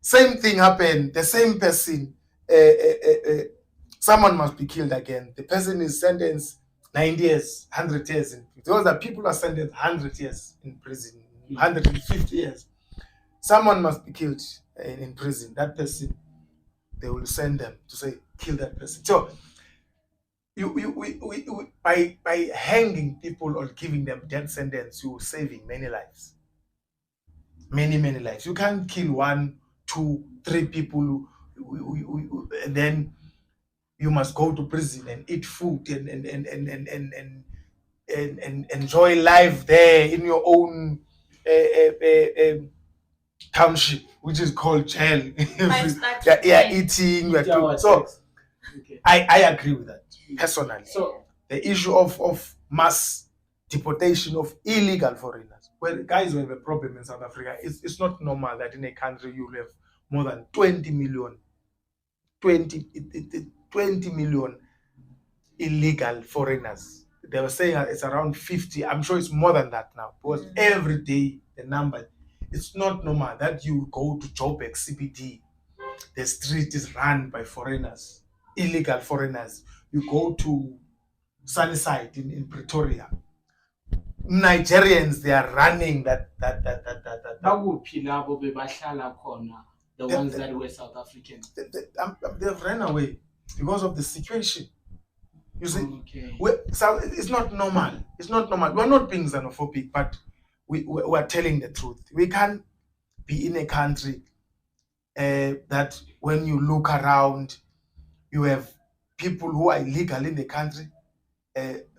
same thing happened. The same person, someone must be killed again. The person is sentenced 90 years, 100 years. Those are people are sentenced 100 years in prison, 150 years. Someone must be killed in prison. That person, they will send them to say, kill that person. So by hanging people or giving them death sentence, you're saving many lives. Many lives. You can't kill 1, 2, 3 people, and then you must go to prison and eat food and enjoy life there in your own township, which is called jail. Eating. So I agree with that personally. So the issue of mass deportation of illegal foreigners. Well, guys, we have a problem in South Africa. It's not normal that in a country you have more than 20 million illegal foreigners. They were saying it's around 50. I'm sure it's more than that now, because every day the number, it's not normal that you go to Joburg CBD, the street is run by foreigners, illegal foreigners. You go to Sunnyside in Pretoria, Nigerians, they are running that. The ones that were South Africans. They've run away because of the situation. You see, so it's not normal. It's not normal. We're not being xenophobic, but we're telling the truth. We can't be in a country that when you look around, you have people who are illegal in the country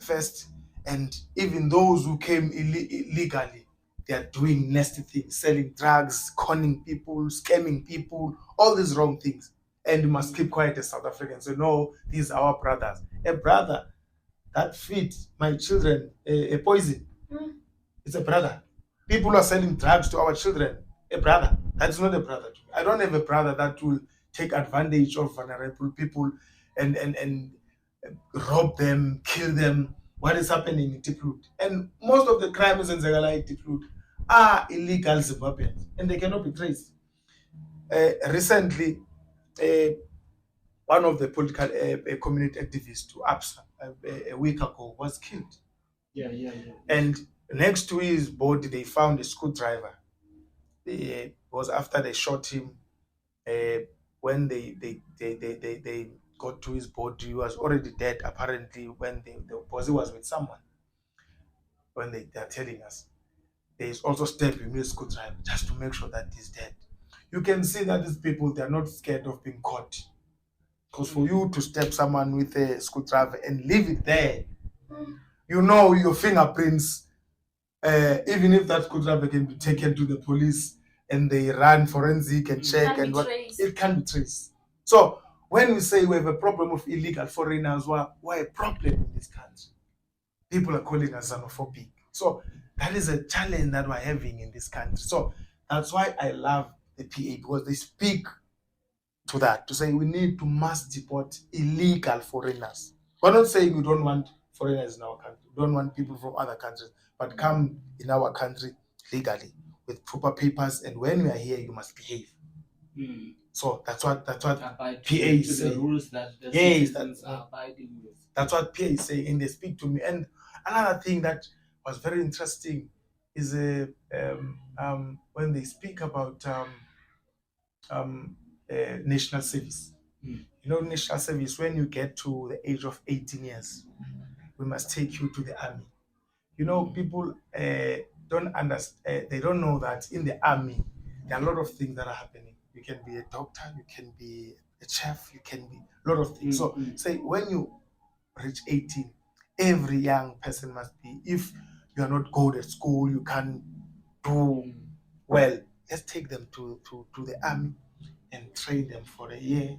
first, and even those who came illegally, they are doing nasty things, selling drugs, conning people, scamming people, all these wrong things. And you must keep quiet as South Africans. So no, these are our brothers. A brother that feeds my children a poison. It's a brother. People are selling drugs to our children. A brother. That's not a brother to me. I don't have a brother that will take advantage of vulnerable people and rob them, kill them. What is happening in Diepsloot? And most of the crimes in Zegala Diepsloot are illegal Zimbabweans, and they cannot be traced. Recently, one of the political community activists to APSA a week ago was killed. Yeah. And next to his body, they found a screwdriver. It was after they shot him. When they got to his body, he was already dead. Apparently, when the body was with someone. When they are telling us, there is also stabbed him with a screwdriver just to make sure that he's dead. You can see that these people, they are not scared of being caught. Because for you to stab someone with a screwdriver and leave it there, you know your fingerprints, even if that screwdriver can be taken to the police and they run forensic and check and what, it can be traced. So when we say we have a problem of illegal foreigners, we're a problem in this country. People are calling us xenophobic. So that is a challenge that we're having in this country. So that's why I love the PA, because they speak to that, to say we need to mass deport illegal foreigners. We're not saying we don't want foreigners in our country. We don't want people from other countries, but come in our country legally with proper papers. And when you are here, you must behave. So that's what PA is saying. The rules that the Yes, citizens are abiding with. That's what PA is saying, and they speak to me. And another thing that was very interesting is when they speak about national service. You know, national service, when you get to the age of 18 years, we must take you to the army. You know, people don't understand, they don't know that in the army, there are a lot of things that are happening. You can be a doctor, you can be a chef, you can be a lot of things. So, say, when you reach 18, every young person must be, if you are not good at school, you can't do well, let's take them to the army and train them for a year.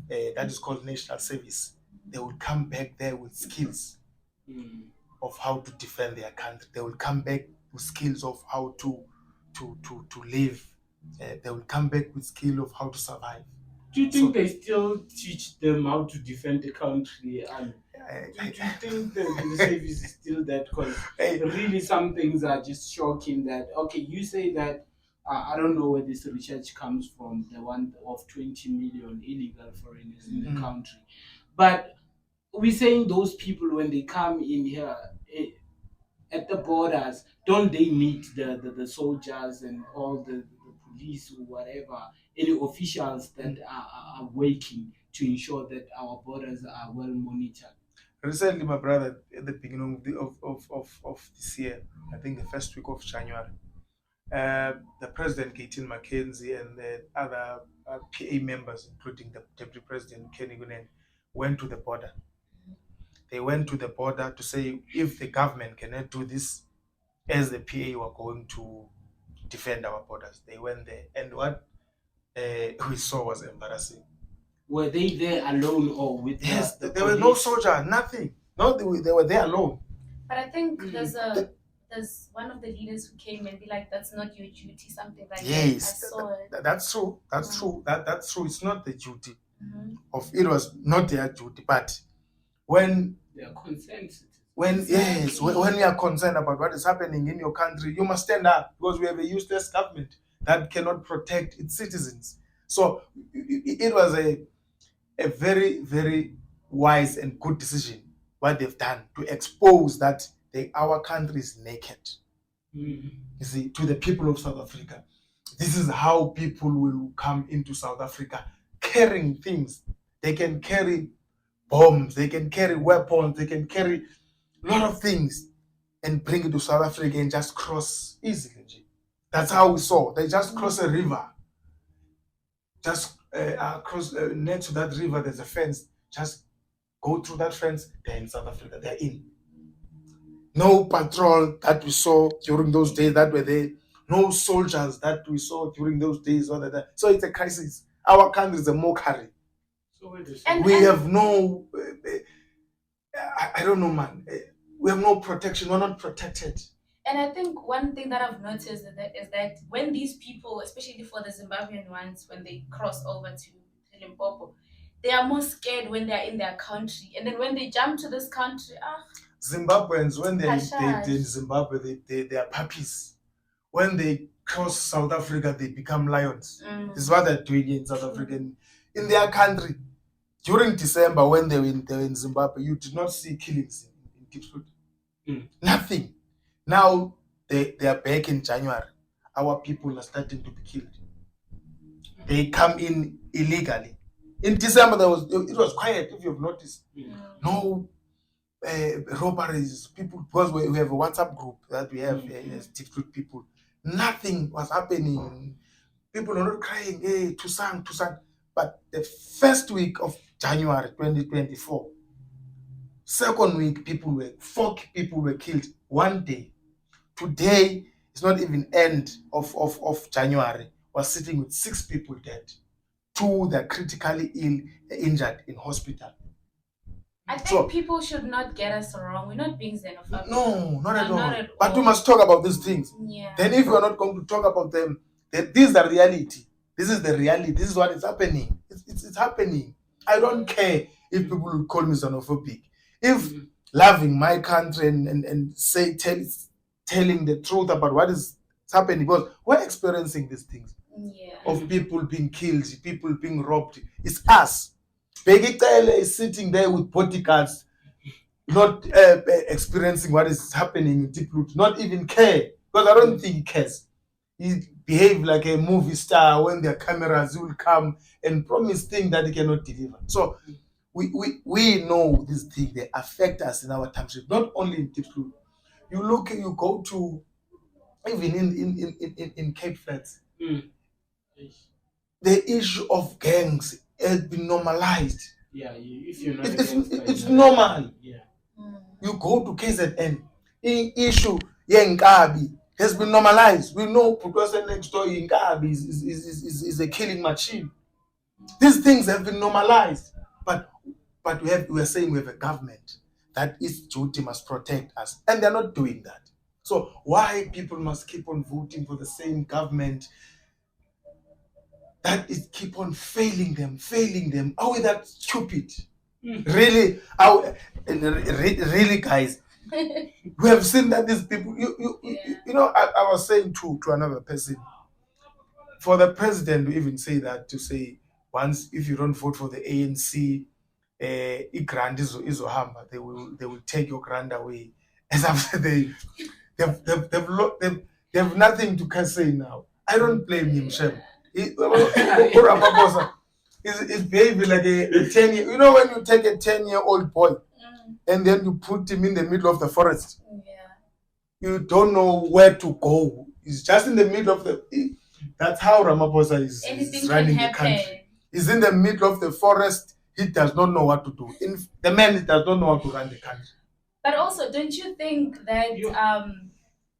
That is called national service. They will come back there with skills of how to defend their country. They will come back with skills of how to live. They will come back with skill of how to survive. Do you think they still teach them how to defend the country? And do you think the service is still that? Because really some things are just shocking. That, okay, you say that, I don't know where this research comes from, the one of 20 million illegal foreigners in the country. But we're saying those people, when they come in here at the borders, don't they meet the soldiers and all the police or whatever, any officials that are working to ensure that our borders are well monitored? Recently, my brother, at the beginning of this year, I think the first week of January, the President, Gauteng Mackenzie, and the other PA members, including the Deputy President, Kenny Gunen, went to the border. They went to the border to say, if the government cannot do this, as the PA were going to defend our borders. They went there. And what we saw was embarrassing. Were they there alone or with the there was no soldier, nothing. No, they were there alone. But I think there's one of the leaders who came and be like, that's not your duty, something like that. Yes, I saw it. That's true. That's true. That's true. It's not the duty of, it was not their duty. But when they are concerned, when you are concerned about what is happening in your country, you must stand up, because we have a useless government that cannot protect its citizens. So it was a very, very wise and good decision what they've done to expose that our country is naked. You see, to the people of South Africa. This is how people will come into South Africa carrying things. They can carry bombs, they can carry weapons, they can carry a lot of things and bring it to South Africa and just cross easily. That's how we saw. They just cross a river. Just across next to that river, there's a fence. Just go through that fence, they're in South Africa, they're in. No patrol that we saw during those days that were there. No soldiers that we saw during those days. So it's a crisis. Our country is a mockery. So we have no, I don't know, man. We have no protection. We're not protected. And I think one thing that I've noticed is that when these people, especially for the Zimbabwean ones, when they cross over to Limpopo, they are more scared when they're in their country. And then when they jump to this country, Zimbabweans, when they're in Zimbabwe, they are puppies. When they cross South Africa, they become lions. This is what they're doing in South Africa. In their country, during December, when they were in Zimbabwe, you did not see killings in Diepsloot. Nothing. Now they are back in January. Our people are starting to be killed. They come in illegally. In December, it was quiet, if you've noticed. No robberies, people, because we have a WhatsApp group that we have as Diepsloot people. Nothing was happening. People are not crying, hey, Tusang. But the first week of January 2024, second week, 4 people were killed one day. Today, it's not even end of January. We're sitting with 6 people dead. 2 that are critically injured in hospital. I think people should not get us wrong. We're not being xenophobic. No, not at all. But we must talk about these things. Yeah. Then if we're not going to talk about them, then this is the reality. This is the reality. This is what is happening. It's happening. I don't care if people will call me xenophobic. If loving my country and telling the truth about what is happening, because we're experiencing these things of people being killed, people being robbed. It's us. Begitele is sitting there with bodyguards, not experiencing what is happening in Diepsloot, not even care, because I don't think he cares. He behaves like a movie star when their cameras will come and promise things that he cannot deliver. So we know these things, they affect us in our township, not only in Diepsloot. You go to even in Cape Flats. The issue of gangs has been normalized. Yeah, if you're not it's normal. Yeah. You go to KZN, issue Yenkabi has been normalized. We know Patriotic next door Yenkabi is a killing machine. These things have been normalized, but we are saying we have a government that its duty must protect us, and they're not doing that. So why people must keep on voting for the same government that is keep on failing them? Are we that stupid? Really, really, guys? We have seen that these people. You know, I was saying to another person, for the president to even say that, to say once if you don't vote for the ANC, grant izohamba, they will take your grant away. As after they have nothing to say now. I don't blame him, Shem. He's behaving like a 10-year. You know, when you take a 10-year-old boy and then you put him in the middle of the forest, you don't know where to go. He's just in the middle of the. That's how Ramaphosa is running the country. He's in the middle of the forest. He does not know what to do. The man does not know how to run the country. But also, don't you think that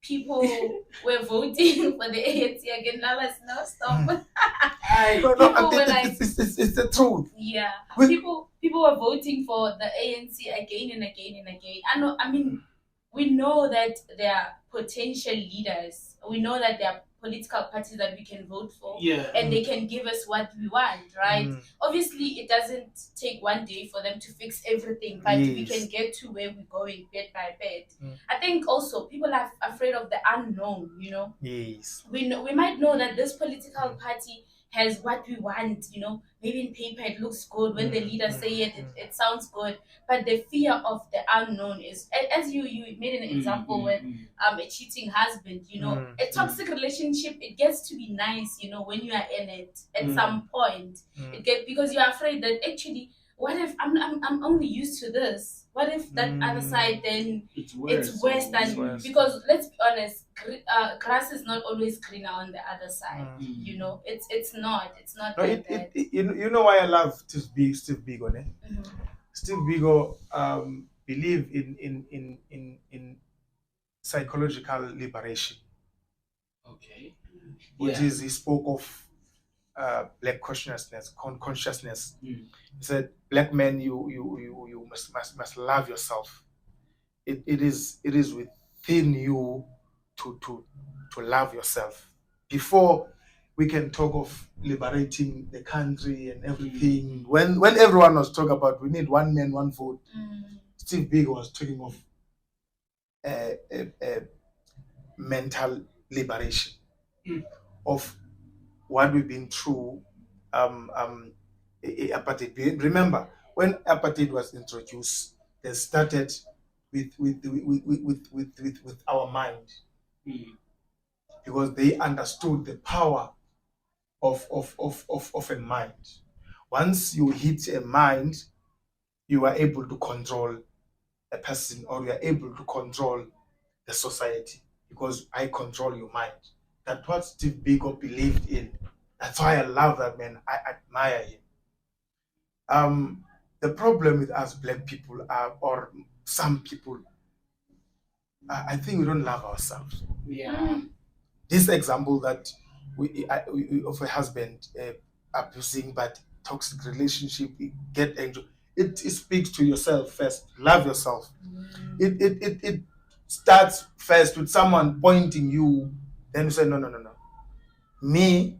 people were voting for the ANC again? Lalas, no, stop. It's the truth. Yeah, people were voting for the ANC again and again and again. I mean, we know that there are potential leaders. We know that there are political parties that we can vote for, and they can give us what we want, right? Obviously, it doesn't take one day for them to fix everything, but we can get to where we're going bit by bit. I think also people are afraid of the unknown, you know. We might know that this political party has what we want, you know. Maybe in paper it looks good, when the leaders say it sounds good, but the fear of the unknown is, as you made an example with a cheating husband, you know. A toxic relationship, it gets to be nice, you know, when you are in it at some point. Because you're afraid that actually, what if I'm only used to this? What if that other side then it's worse than because let's be honest, grass is not always greener on the other side. You know, it's not that bad. You know why I love Steve Biko, ne? Steve Biko believe in psychological liberation. Okay. Which is, he spoke of black consciousness. He said, black men, you must love yourself. It is within you to love yourself. Before we can talk of liberating the country and everything, when everyone was talking about we need one man, one vote, Steve Biko was talking of mental liberation of what we've been through. Apartheid. Remember, when apartheid was introduced, they started with our mind, because they understood the power of a mind. Once you hit a mind, you are able to control a person, or you are able to control the society, because I control your mind. That's what Steve Biko believed in. That's why I love that man. I admire him. The problem with us black people or some people, I think we don't love ourselves. This example that we of a husband abusing but toxic relationship, get angry. It speaks to yourself first. Love yourself. It starts first with someone pointing you. Then you say no. Me,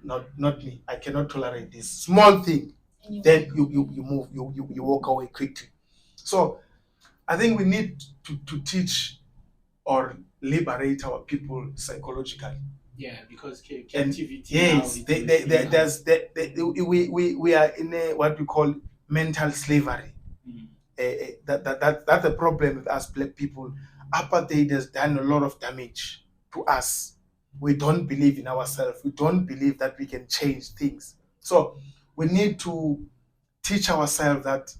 not me. I cannot tolerate this small thing. Then you move. You walk away quickly. So I think we need to teach or liberate our people psychologically. Yeah, because captivity. Yes, we are in a what we call mental slavery. That's the problem with us black people. Apartheid has done a lot of damage to us. We don't believe in ourselves. We don't believe that we can change things. So we need to teach ourselves that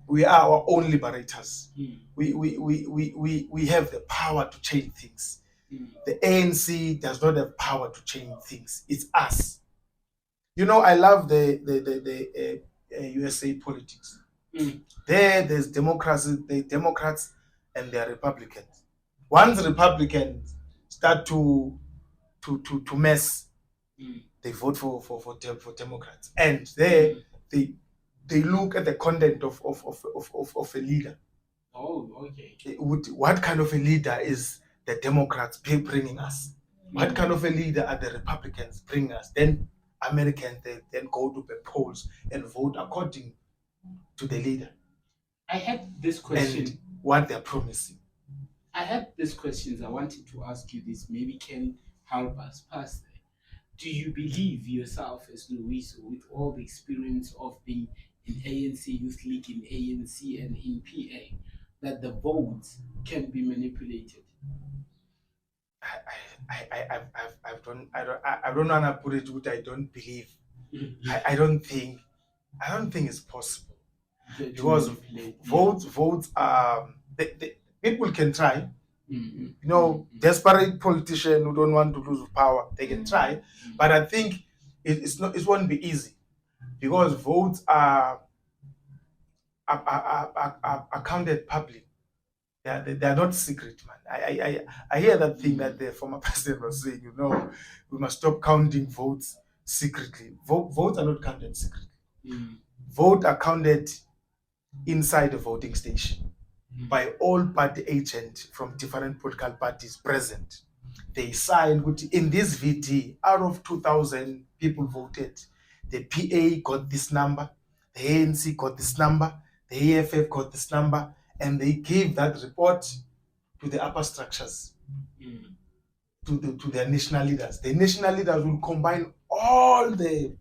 we are our own liberators. We have the power to change things. The ANC does not have power to change things. It's us. You know, I love the USA politics. There's democracy, the Democrats and the Republicans. Once Republicans start to mess, they vote for Democrats, and they look at the content of a leader. Oh, okay. What kind of a leader is the Democrats bringing us? What kind of a leader are the Republicans bringing us? Then Americans then go to the polls and vote according to the leader. I had this question. And what they're promising. I had these questions. I wanted to ask you this. Maybe can help us pass there. Do you believe yourself as Loyiso, with all the experience of being in ANC Youth League, in ANC and in PA, that the votes can be manipulated? I don't know how to put it, what I don't believe. I don't think it's possible. Because votes are people can try. You know, desperate politicians who don't want to lose power, they can try, but I think it won't be easy, because votes are counted public. They are not secret, man. I hear that thing that the former president was saying. You know, we must stop counting votes secretly. Votes are not counted secretly. Votes are counted inside the voting station by all party agents from different political parties present. They signed in this VD, out of 2,000 people voted, the PA got this number, the ANC got this number, the AFF got this number, and they gave that report to the upper structures, to their national leaders. The national leaders will combine all the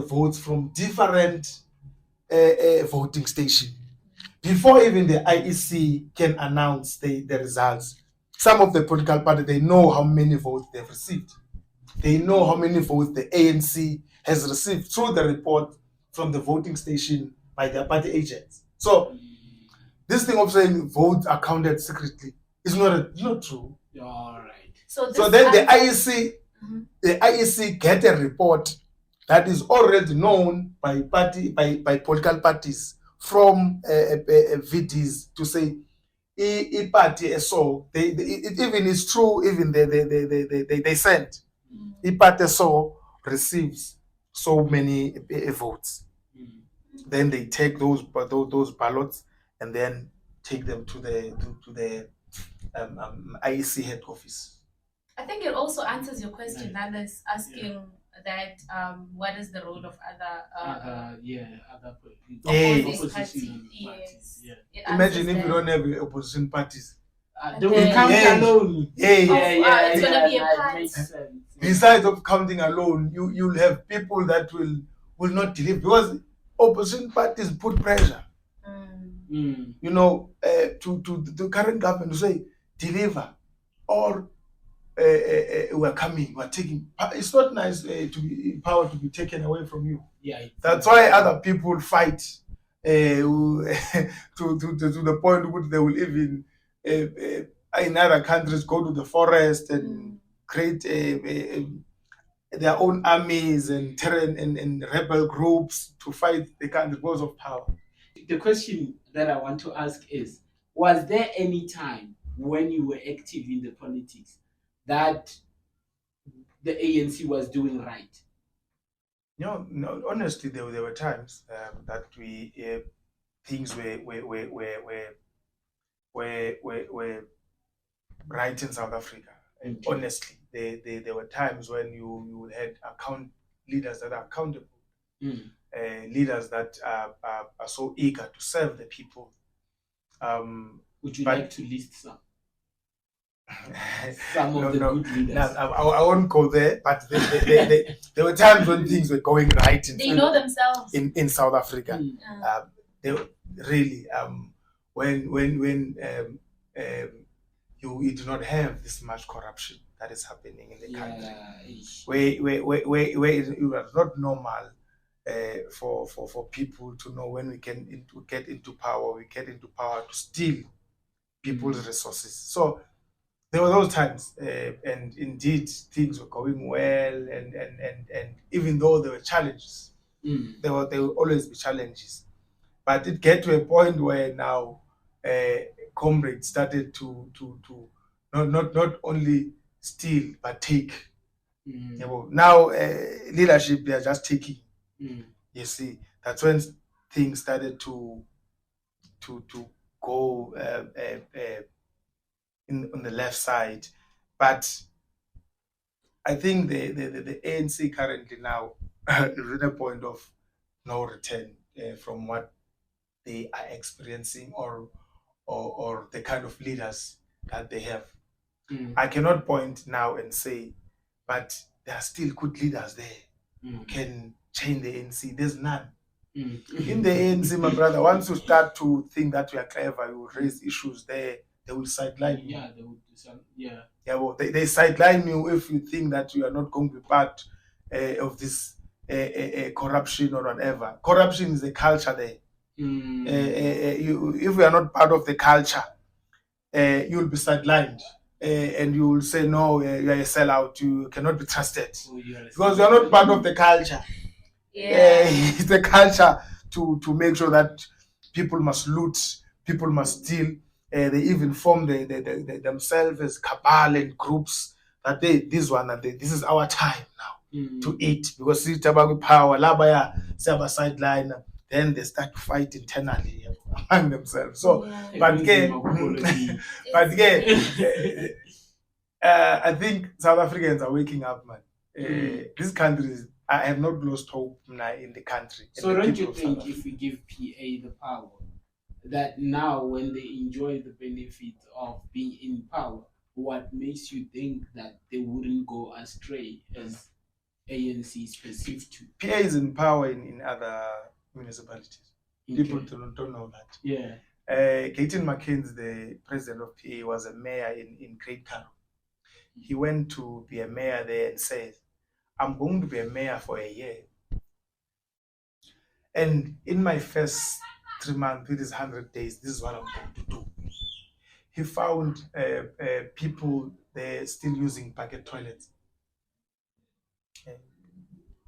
votes from different voting stations before even the IEC can announce the results. Some of the political parties, they know how many votes they've received. They know how many votes the ANC has received through the report from the voting station by their party agents. So this thing of saying votes are counted secretly is not true. All right. So then the IEC get a report that is already known by political parties from VDs to say a party so it even is true, even they sent a party so receives so many votes. Then they take those ballots and then take them to the IEC head office. I think it also answers your question, Lalas, asking that what is the role of other opposition parties? Yes. Imagine if you don't have opposition parties. They will count alone. It's gonna be a party. Besides of counting alone, you'll have people that will not deliver, because opposition parties put pressure. You know, to the current government to say deliver, or we're coming, we're taking. It's not nice to be power to be taken away from you. That's why other people fight to the point where they will even in other countries go to the forest and create their own armies and rebel groups to fight the country because of power. The question that I want to ask is, was there any time when you were active in the politics that the ANC was doing right? No, honestly, there were times that things were right in South Africa. And honestly, there were times when you had leaders that are accountable. leaders that are so eager to serve the people. Would you like to list some? Some of the good leaders. I won't go there, but there were times when things were going right. They know themselves in South Africa. They really when you do not have this much corruption that is happening in the country, where it was not normal for people to know when we get into power to steal people's resources. So there were those times, and indeed things were going well, and even though there were challenges, there will always be challenges, but it get to a point where now comrades started to not only steal but take. Now leadership, they are just taking. You see, that's when things started to go on the left side. But I think the ANC currently now is at a point of no return from what they are experiencing or the kind of leaders that they have. I cannot point now and say, but there are still good leaders there who can change the ANC. There's none. In the ANC, my brother, once you start to think that you are clever, you will raise issues there, they will sideline you. Yeah, they will do some. Yeah. Well, they sideline you if you think that you are not going to be part of this corruption or whatever. Corruption is a culture there. If you are not part of the culture, you will be sidelined. And you will say, no, you are a sellout, you cannot be trusted. Because you are not part of the culture. It's the culture to make sure that people must loot, people must steal. They even form themselves as cabal and groups that this is our time now to eat, because see tobacco power, labaya, server sideline, then they start to fight internally among themselves. So, but again, I think South Africans are waking up, man. These countries, I have not lost hope now in the country. So don't you think if we give PA the power, that now when they enjoy the benefit of being in power, what makes you think that they wouldn't go astray as ANC is perceived to? PA is in power in other municipalities. Okay. People don't know that. Yeah. Gauteng McKenzie, the president of PA, was a mayor in Great Karoo. He went to be a mayor there and said, I'm going to be a mayor for a year. And in my first 3 months, it is 100 days, this is what I'm going to do. He found people there still using bucket toilets.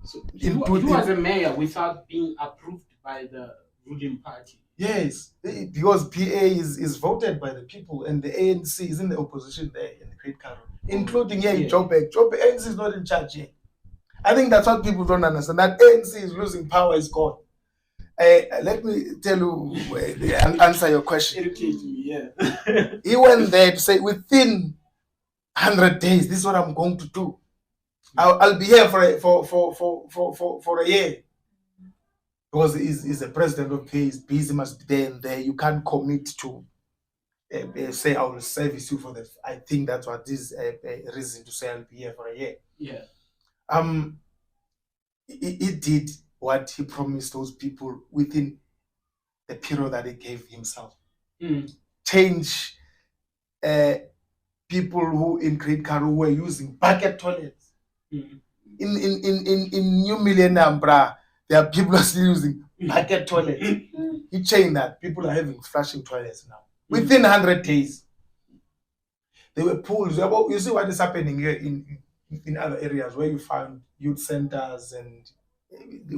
So he was a mayor without being approved by the ruling party. Yes, because PA is voted by the people, and the ANC is in the opposition there in the Great Karoo, including here in Joburg. Joburg, ANC is not in charge here. I think that's what people don't understand, that ANC is losing power, is gone. Let me tell you, answer your question. Educate me, yeah. He went there to say, within 100 days, this is what I'm going to do. I'll be here for a year. Because he's the president of PA, he's busy, must be there and there. You can't commit to say, I will service you for the. I think that's what is a reason to say I'll be here for a year. Yeah. He did what he promised those people within the period that he gave himself. Change people who in Great Karoo were using bucket toilets. In New Millennium, brah, there are people still using bucket toilets. He changed that. People are having flushing toilets now. Within 100 days. There were pools. You see what is happening here in other areas where you find youth centers, and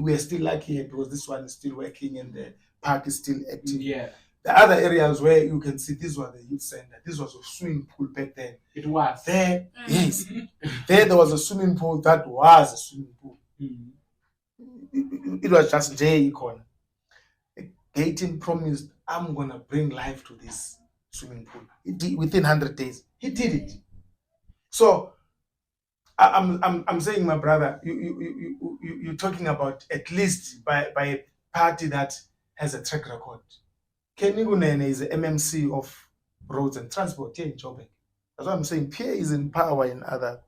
we are still lucky because this one is still working and the park is still active. Yeah. The other areas where you can see this was the youth center. This was a swimming pool back then. It was. There, yes. There was a swimming pool that was a swimming pool. It was just J Econ. Gauteng promised, I'm going to bring life to this swimming pool. Within 100 days. He did it. So, I'm saying, my brother, you're talking about at least by a party that has a track record. Kenny Gunene is the MMC of roads and transport here in Joburg. That's what I'm saying. PA is in power in other.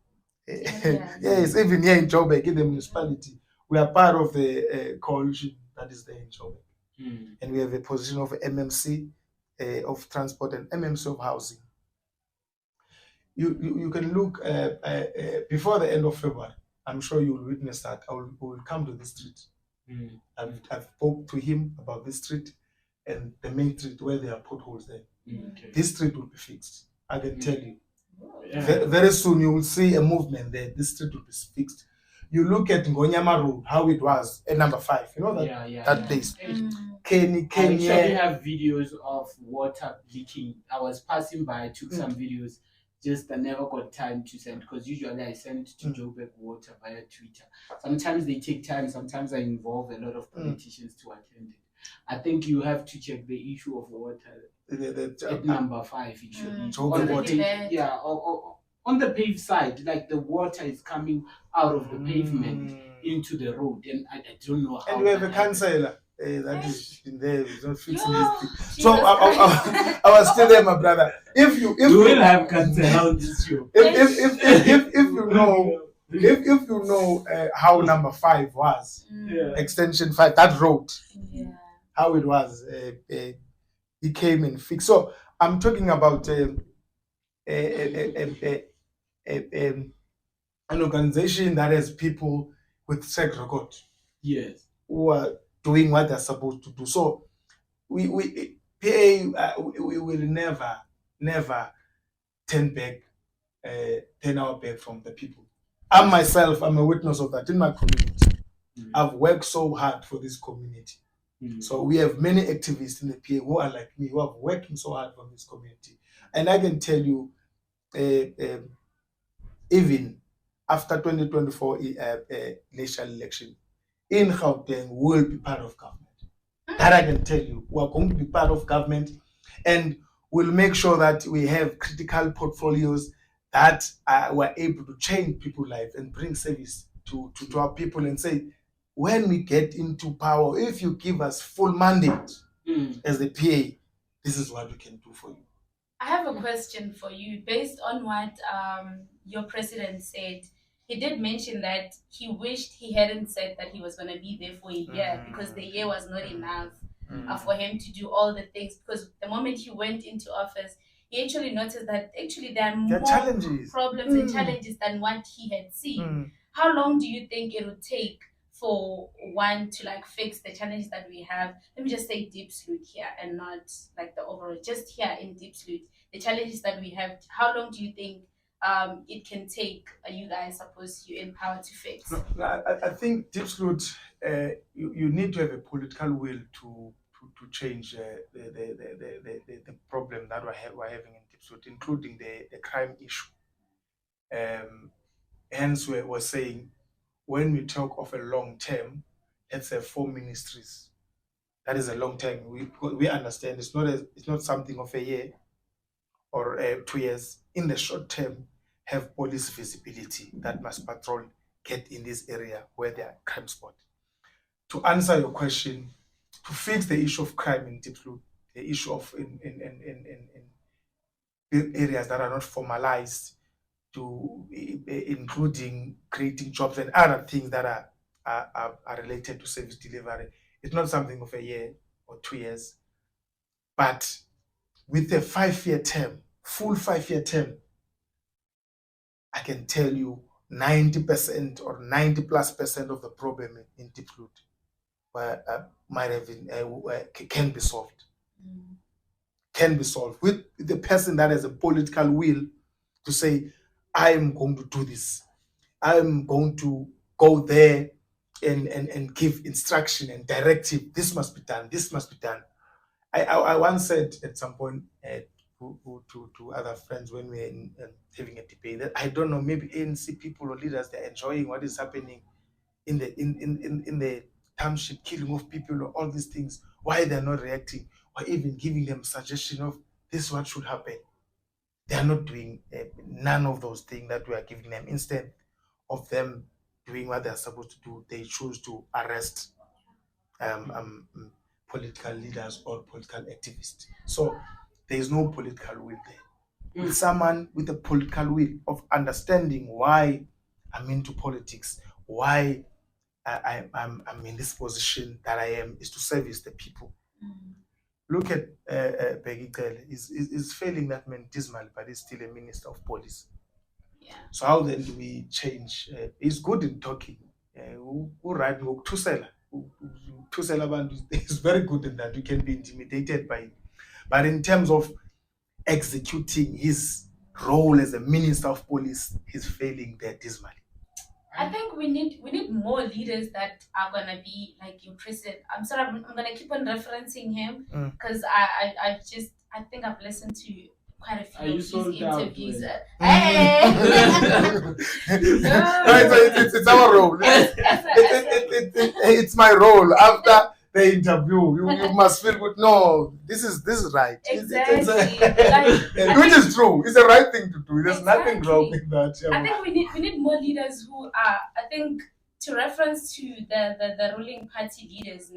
Yes, even here in Joburg, in the municipality, we are part of the coalition that is there in Joburg. And we have a position of MMC of transport and MMC of housing. You can look before the end of February. I'm sure you will witness that. I will come to this street. I've spoke to him about this street and the main street where there are potholes there. This street will be fixed. I can tell you. Very soon you will see a movement there. This street will be fixed. You look at Ngonyama Road, how it was at number 5. You know that that place. I actually have videos of water leaking. I was passing by, I took some videos. Just I never got time to send, because usually I send to Joburg Water via Twitter. Sometimes they take time, sometimes I involve a lot of politicians to attend it. I think you have to check the issue of water at number 5. It should be on the paved side, like the water is coming out of the pavement into the road, and I don't know how. And we have a councillor that is in there, is not fixing this thing. So I was still there, my brother. If you will have councillor on this show. If you know how number 5 was, extension 5, that road, how it was, he came and fixed. So I'm talking about an organization that has people with track record, who are doing what they're supposed to do. So we will never turn our back from the people. I myself, I'm a witness of that in my community. I've worked so hard for this community. So we have many activists in the PA who are like me, who are working so hard for this community. And I can tell you, even after 2024 national election, in Gauteng, we will be part of government. That I can tell you. We are going to be part of government, and we'll make sure that we have critical portfolios that we're able to change people's lives and bring service to our people, and say, when we get into power, if you give us full mandate as the PA, this is what we can do for you. I have a question for you. Based on what your president said, he did mention that he wished he hadn't said that he was going to be there for a year, because the year was not enough for him to do all the things. Because the moment he went into office, he actually noticed that actually there are more problems and challenges than what he had seen. How long do you think it would take for one to like fix the challenges that we have? Let me just say Diepsloot here, and not like the overall, just here in Diepsloot, the challenges that we have. How long do you think it can take you guys, suppose you're in power, to fix? I think Diepsloot, you need to have a political will to change the problem that we're having in Diepsloot, including the crime issue. Hence, we're saying, when we talk of a long term, let's have 4 ministries. That is a long term. We understand it's not something of a year or 2 years. In the short term, have police visibility that must patrol, get in this area where there are crime spots. To answer your question, to fix the issue of crime in Diepsloot, the issue of in areas that are not formalized, to including creating jobs and other things that are related to service delivery. It's not something of a year or 2 years, but with a 5-year term, full 5-year term, I can tell you 90% or 90+% of the problem in Diepsloot might have been can be solved. Can be solved with the person that has a political will to say, I am going to do this. I am going to go there and give instruction and directive. This must be done. This must be done. I once said at some point to other friends when we were having a debate that I don't know, maybe ANC people or leaders, they're enjoying what is happening in the township, killing of people or all these things. Why they're not reacting or even giving them suggestion of this is what should happen. They are not doing none of those things that we are giving them. Instead, of them doing what they're supposed to do, they choose to arrest political leaders or political activists. So there is no political will there. With someone with a political will of understanding why I'm into politics, why I'm in this position that I am, is to service the people. Look at Peggy Kele. Is failing that man dismal, but he's still a minister of police. Yeah. So how then do we change? He's good in talking. Right, he's very good in that. You can be intimidated by him. But in terms of executing his role as a minister of police, he's failing there dismally. I think we need more leaders that are gonna be like your president. I'm sorry, I'm gonna keep on referencing him because I think I've listened to quite a few of his interviews. It's our role. It's my role. After the interview, you must feel good. No, this is right. Exactly. Which is true. It's the right thing to do. There's nothing wrong with that. I think we need more leaders who are, I think, to reference to the ruling party leaders,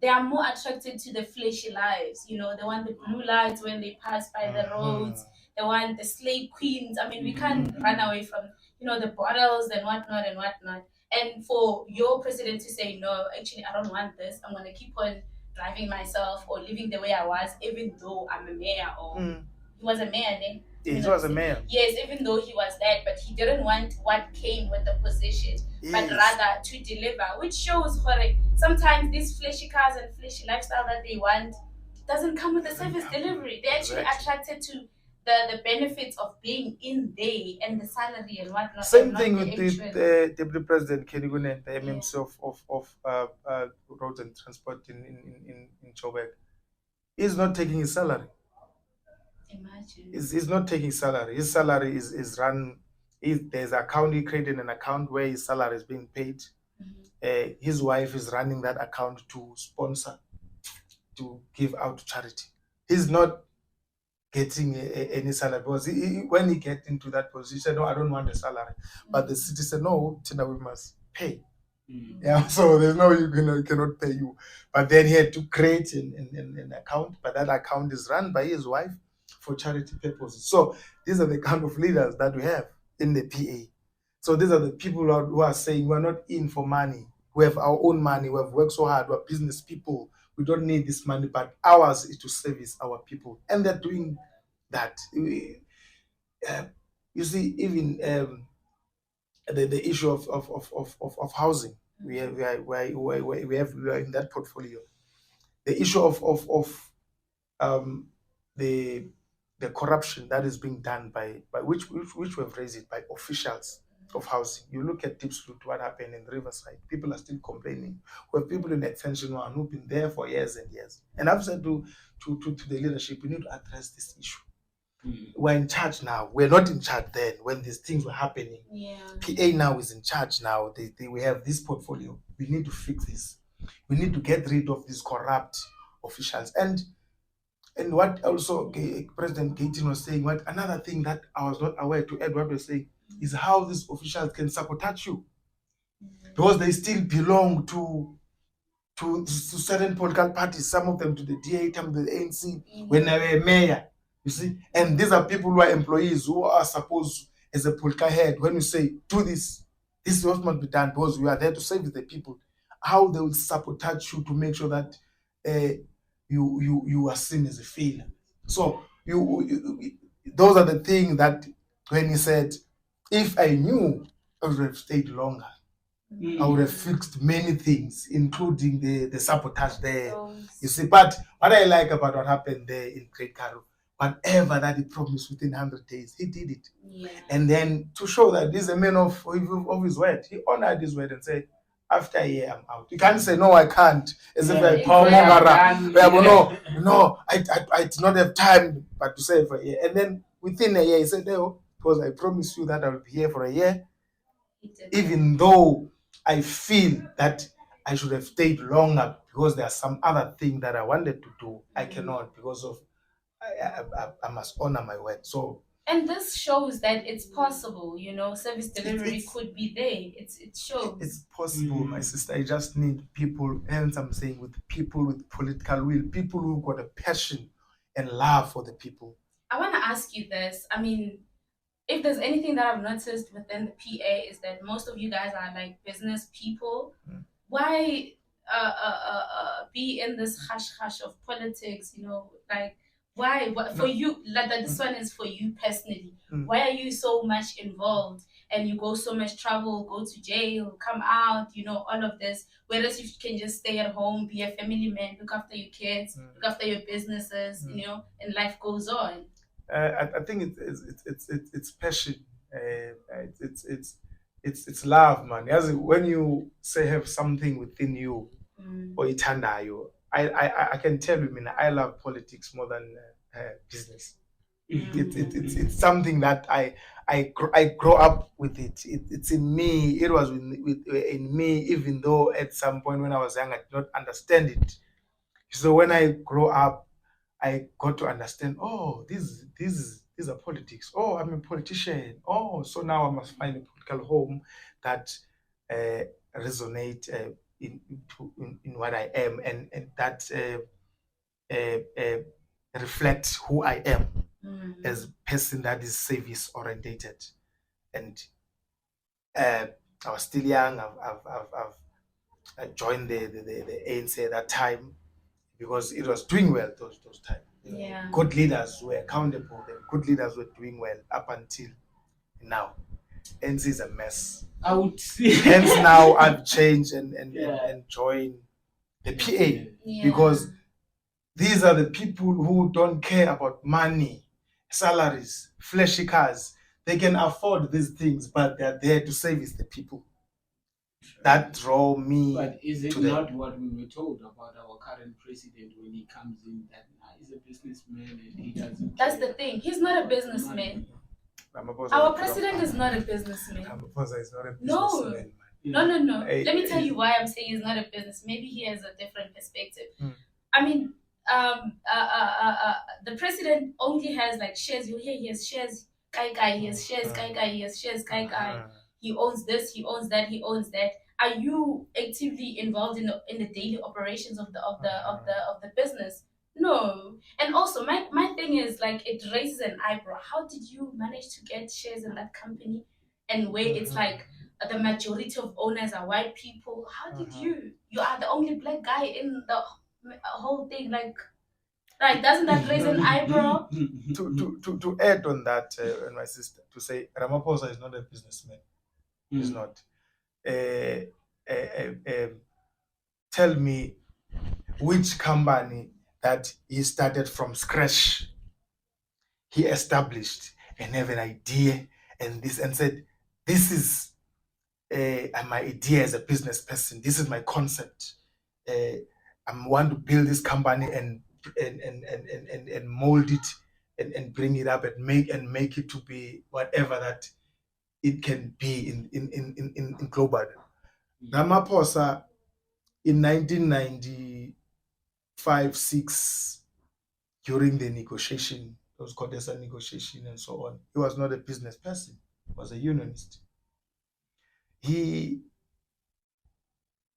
they are more attracted to the fleshy lives. They want the blue lights when they pass by the roads. They want the slave queens. I mean, we can't run away from, the bottles and whatnot and whatnot. And for your president to say, no, actually, I don't want this. I'm going to keep on driving myself or living the way I was, even though I'm a mayor or he was a mayor, He was a mayor. Yes, even though he was that, but he didn't want what came with the position, but rather to deliver, which shows sometimes these flashy cars and flashy lifestyle that they want doesn't come with the service delivery. They're actually attracted to the benefits of being in there and the salary and whatnot. Same thing with the Deputy President Kenigunen, the MMC of Roads and Transport in Joburg. He's not taking his salary. Imagine. He's not taking salary. His salary is run. There's an account, he created an account where his salary is being paid. His wife is running that account to sponsor, to give out to charity. He's not getting any salary because when he get into that position, he said, no, I don't want a salary. But the city said, no, Tina, we must pay. Yeah, so there's no, cannot pay you. But then he had to create an account, but that account is run by his wife for charity purposes. So these are the kind of leaders that we have in the PA. So these are the people who are saying we're not in for money. We have our own money. We have worked so hard. We're business people. We don't need this money, but ours is to service our people. And they're doing that. You see, even the issue of housing, we are in that portfolio. The issue of the corruption that is being done by which we have raised it by officials of housing. You look at Diepsloot, what happened in Riverside. People are still complaining. We have people in Extension 1 who've been there for years and years. And I've said to the leadership, we need to address this issue. We're in charge now. We're not in charge then when these things were happening. PA now is in charge now. We have this portfolio. We need to fix this. We need to get rid of these corrupt officials. And what also President Gauteng was saying, another thing that I was not aware to add what was saying is how these officials can sabotage you. Because they still belong to certain political parties, some of them to the DA, some to the ANC, when they were mayor. You see? And these are people who are employees who are supposed, as a political head, when you say, do this is what must be done because we are there to serve the people. How they will sabotage you to make sure that you are seen as a failure. So those are the things that when he said, if I knew, I would have stayed longer. I would have fixed many things, including the sabotage there. You see, but what I like about what happened there in Great Karoo, whatever that he promised within 100 days, he did it. And then to show that this is a man of his word, he honored his word and said, after a year, I'm out. You can't say, no, I can't. As if I no, I did not have time but to say for a year. And then within a year, he said, no, because I promised you that I will be here for a year. Even though I feel that I should have stayed longer because there are some other thing that I wanted to do. I cannot because of I must honor my word. So And this shows that it's possible, service delivery could be there. It shows. It's possible, my sister. I just need people, hence I'm saying with people with political will, people who got a passion and love for the people. I want to ask you this. I mean, if there's anything that I've noticed within the PA is that most of you guys are like business people. Why be in this hush of politics? Like why? What for you? Like that. This one is for you personally. Why are you so much involved? And you go so much trouble, go to jail, come out, all of this. Whereas you can just stay at home, be a family man, look after your kids, look after your businesses, and life goes on. I think it's passion. It's love, man. As when you say have something within you, or itandayo, I can tell you, I love politics more than business. It's something that I grow up with it. It's in me. It was in me, even though at some point when I was young I did not understand it. So when I grow up, I got to understand. Oh, these are politics. Oh, I'm a politician. Oh, so now I must find a political home that resonate in what I am, and that reflects who I am as a person that is service orientated. And I was still young. I joined the ANC at that time because it was doing well those times. Yeah. Good leaders were accountable. The good leaders were doing well up until now. ANC is a mess. I would say. Hence now I've changed and joined the PA because these are the people who don't care about money, salaries, flashy cars. They can afford these things, but they're there to service the people. That draw me. But is it not what we were told about our current president when he comes in, that he's a businessman and he doesn't That's care? The thing. He's not a businessman. Our president is not a businessman. Ramaphosa is not a businessman. No. Let me tell you why I'm saying he's not a business. Maybe he has a different perspective. I mean, the president only has like shares. You hear he has shares. Kai, he has shares. Kai, he has shares. Kai. He owns this. He owns that. He owns that. Are you actively involved in the daily operations of the business? No. And also, my thing is like it raises an eyebrow. How did you manage to get shares in that company, and where it's like the majority of owners are white people? How did you? You are the only black guy in the whole thing. Like doesn't that raise an eyebrow? To add on that, and my sister, to say Ramaphosa is not a businessman. He's not. Tell me which company that he started from scratch, he established and have an idea and said, this is my idea as a business person. This is my concept. I want to build this company and mold it and bring it up and make it to be whatever that it can be in global. Ramaphosa in 1995-6, during the negotiation, those Contessa negotiation and so on, he was not a business person. He was a unionist. He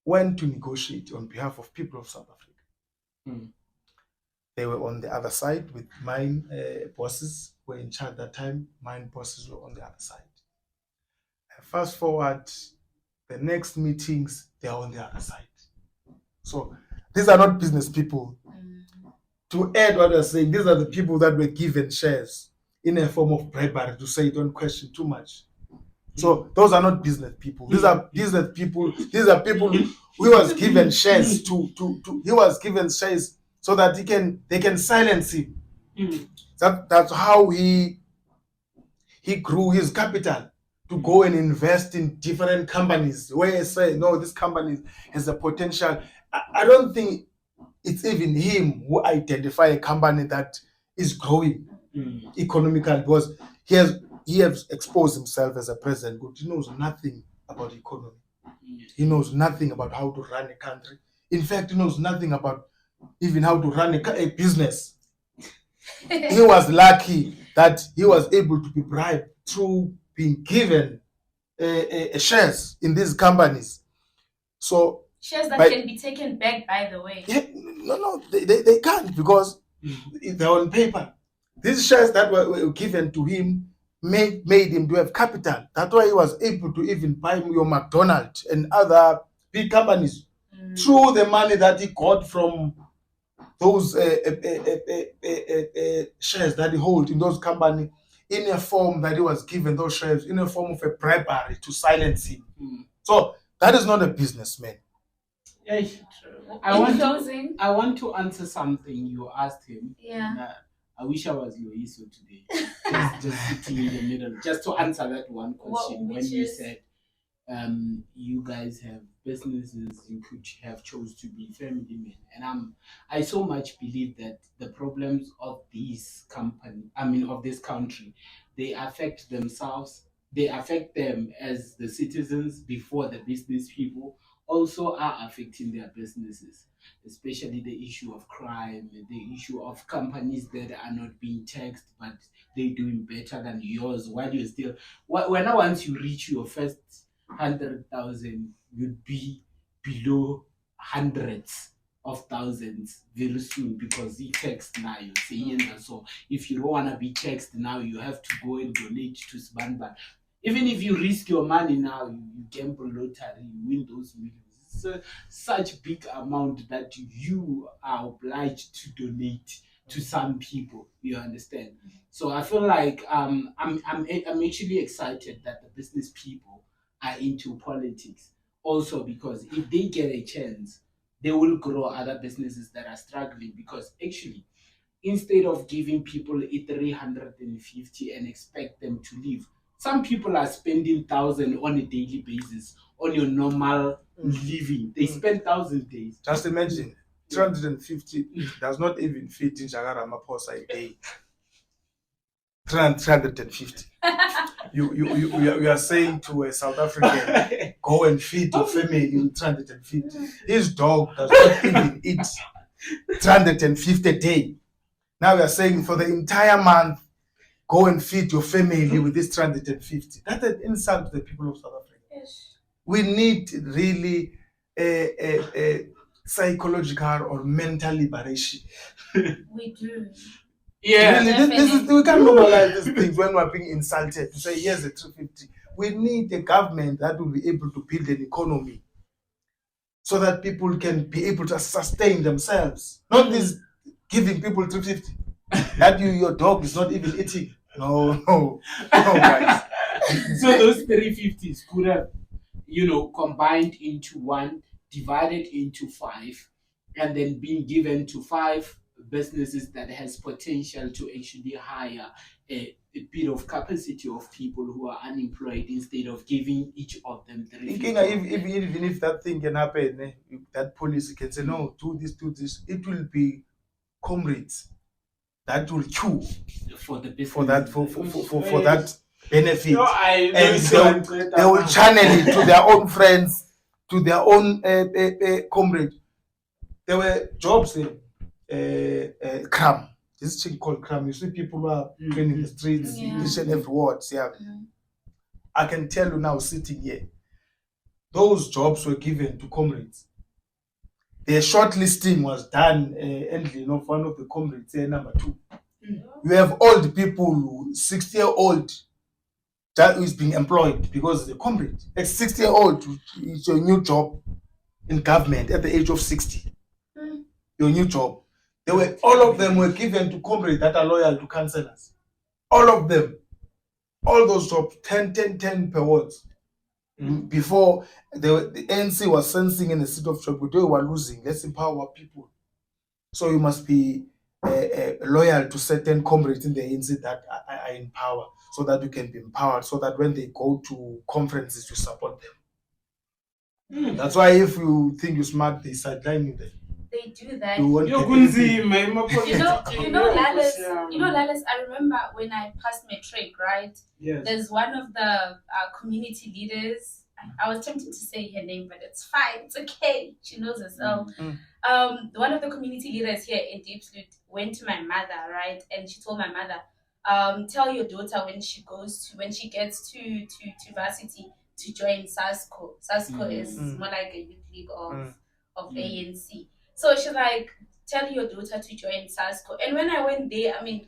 went to negotiate on behalf of people of South Africa. They were on the other side with mine bosses were in charge at that time. Mine bosses were on the other side. Fast forward, the next meetings, they are on the other side. So these are not business people. To add what I'm saying, these are the people that were given shares in a form of bribery to say don't question too much. So those are not business people. These are business people. These are people who was given shares he was given shares so that they can silence him. That's how he grew his capital to go and invest in different companies where he say, no, this company has a potential. I don't think it's even him who identify a company that is growing economically, because he has exposed himself as a president. But he knows nothing about economy. He knows nothing about how to run a country. In fact, he knows nothing about even how to run a business. He was lucky that he was able to be bribed through being given shares in these companies. So shares that can be taken back, by the way. Yeah, no, they can't, because they're on paper. These shares that were given to him made him to have capital. That's why he was able to even buy your McDonald's and other big companies through the money that he got from those shares that he holds in those companies, in a form that he was given those shares in a form of a bribery to silence him. So that is not a businessman. Yeah, I want to answer something you asked him. Yeah. I wish I was Loyiso today. just sitting in the middle. Just to answer that one question. When you said you guys have businesses, you could have chose to be family men. And I so much believe that the problems of this country, they affect themselves, they affect them as the citizens before the business people also are affecting their businesses, especially the issue of crime, the issue of companies that are not being taxed, but they're doing better than yours while you're still, once you reach your first 100,000, you'd be below hundreds of thousands very soon, because he taxed now. You say, and so if you don't want to be taxed now, you have to go and donate to Sbanban. Even if you risk your money now, you gamble lottery, you win those millions. It's such big amount that you are obliged to donate to some people. You understand? So I feel like I'm actually excited that the business people are into politics. Also, because if they get a chance, they will grow other businesses that are struggling. Because actually, instead of giving people 350 and expect them to live, some people are spending 1,000 on a daily basis on your normal living. They spend 1,000 days. Just imagine, 350 does not even fit in Jagara Maposa a day. 350. You are saying to a South African, go and feed your family with 350. His dog does not even eat 350 a day. Now we are saying for the entire month, go and feed your family with this 350. That's an insult to the people of South Africa. Yes. We need really a psychological or mental liberation. We do. Yeah, really, we can't normalize these things when we're being insulted. To say, here's a 350. We need a government that will be able to build an economy so that people can be able to sustain themselves. Not this giving people 350. That your dog is not even eating. No, guys. So those 350s could have, combined into one, divided into 5, and then being given to 5 businesses that has potential to actually hire a bit of capacity of people who are unemployed, instead of giving each of them 350. Even if that thing can happen, that policy can say, no, do this, it will be comrades that will queue for the business, for that benefit. No, and they will channel it to their own friends, to their own comrades. There were jobs crime. This thing called crime. You see people who are cleaning the streets, each and every ward. Yeah. I can tell you now, sitting here, those jobs were given to comrades. The shortlisting was done, one of the comrades, number 2. You have old people, 60-year-old, that is being employed because the comrade. A 60-year-old, it's your new job in government at the age of 60. Your new job. All of them were given to comrades that are loyal to councillors. All of them. All those jobs, 10 per ward. Before the ANC was sensing in the seat of trouble, they were losing. Let's empower people. So you must be loyal to certain comrades in the ANC that are in power, so that you can be empowered, so that when they go to conferences, you support them. That's why if you think you're smart, they sideline you there. They do that. Lalas, I remember when I passed matric, right? Yes. There's one of the community leaders, I was tempted to say her name, but it's fine. It's okay. She knows herself. One of the community leaders here in Diepsloot went to my mother, right? And she told my mother, tell your daughter when she gets to varsity to join SASCO. SASCO is more like a youth league of ANC. So she's like, tell your daughter to join SASCO. And when I went there, I mean,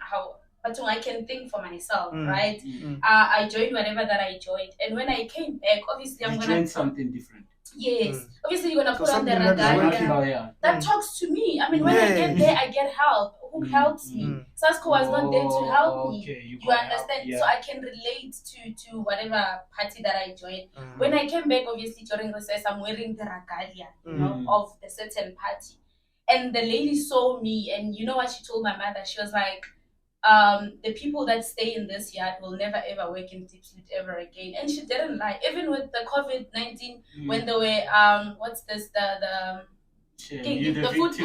but I can think for myself, right? I joined whatever that I joined, and when I came back, obviously I'm You gonna joined something different. Yes, obviously you're gonna So put on the something that is regalia working. that talks to me. I mean, when I get there, I get help. Who helps me? SASCO was not there to help me. Okay, You understand? So I can relate to whatever party that I joined. When I came back, obviously during recess, I'm wearing the regalia, you know, of a certain party. And the lady saw me, and you know what she told my mother? She was like, the people that stay in this yard will never ever work in Diepsloot ever again. And she didn't lie. Even with the COVID-19, when they were what's this the food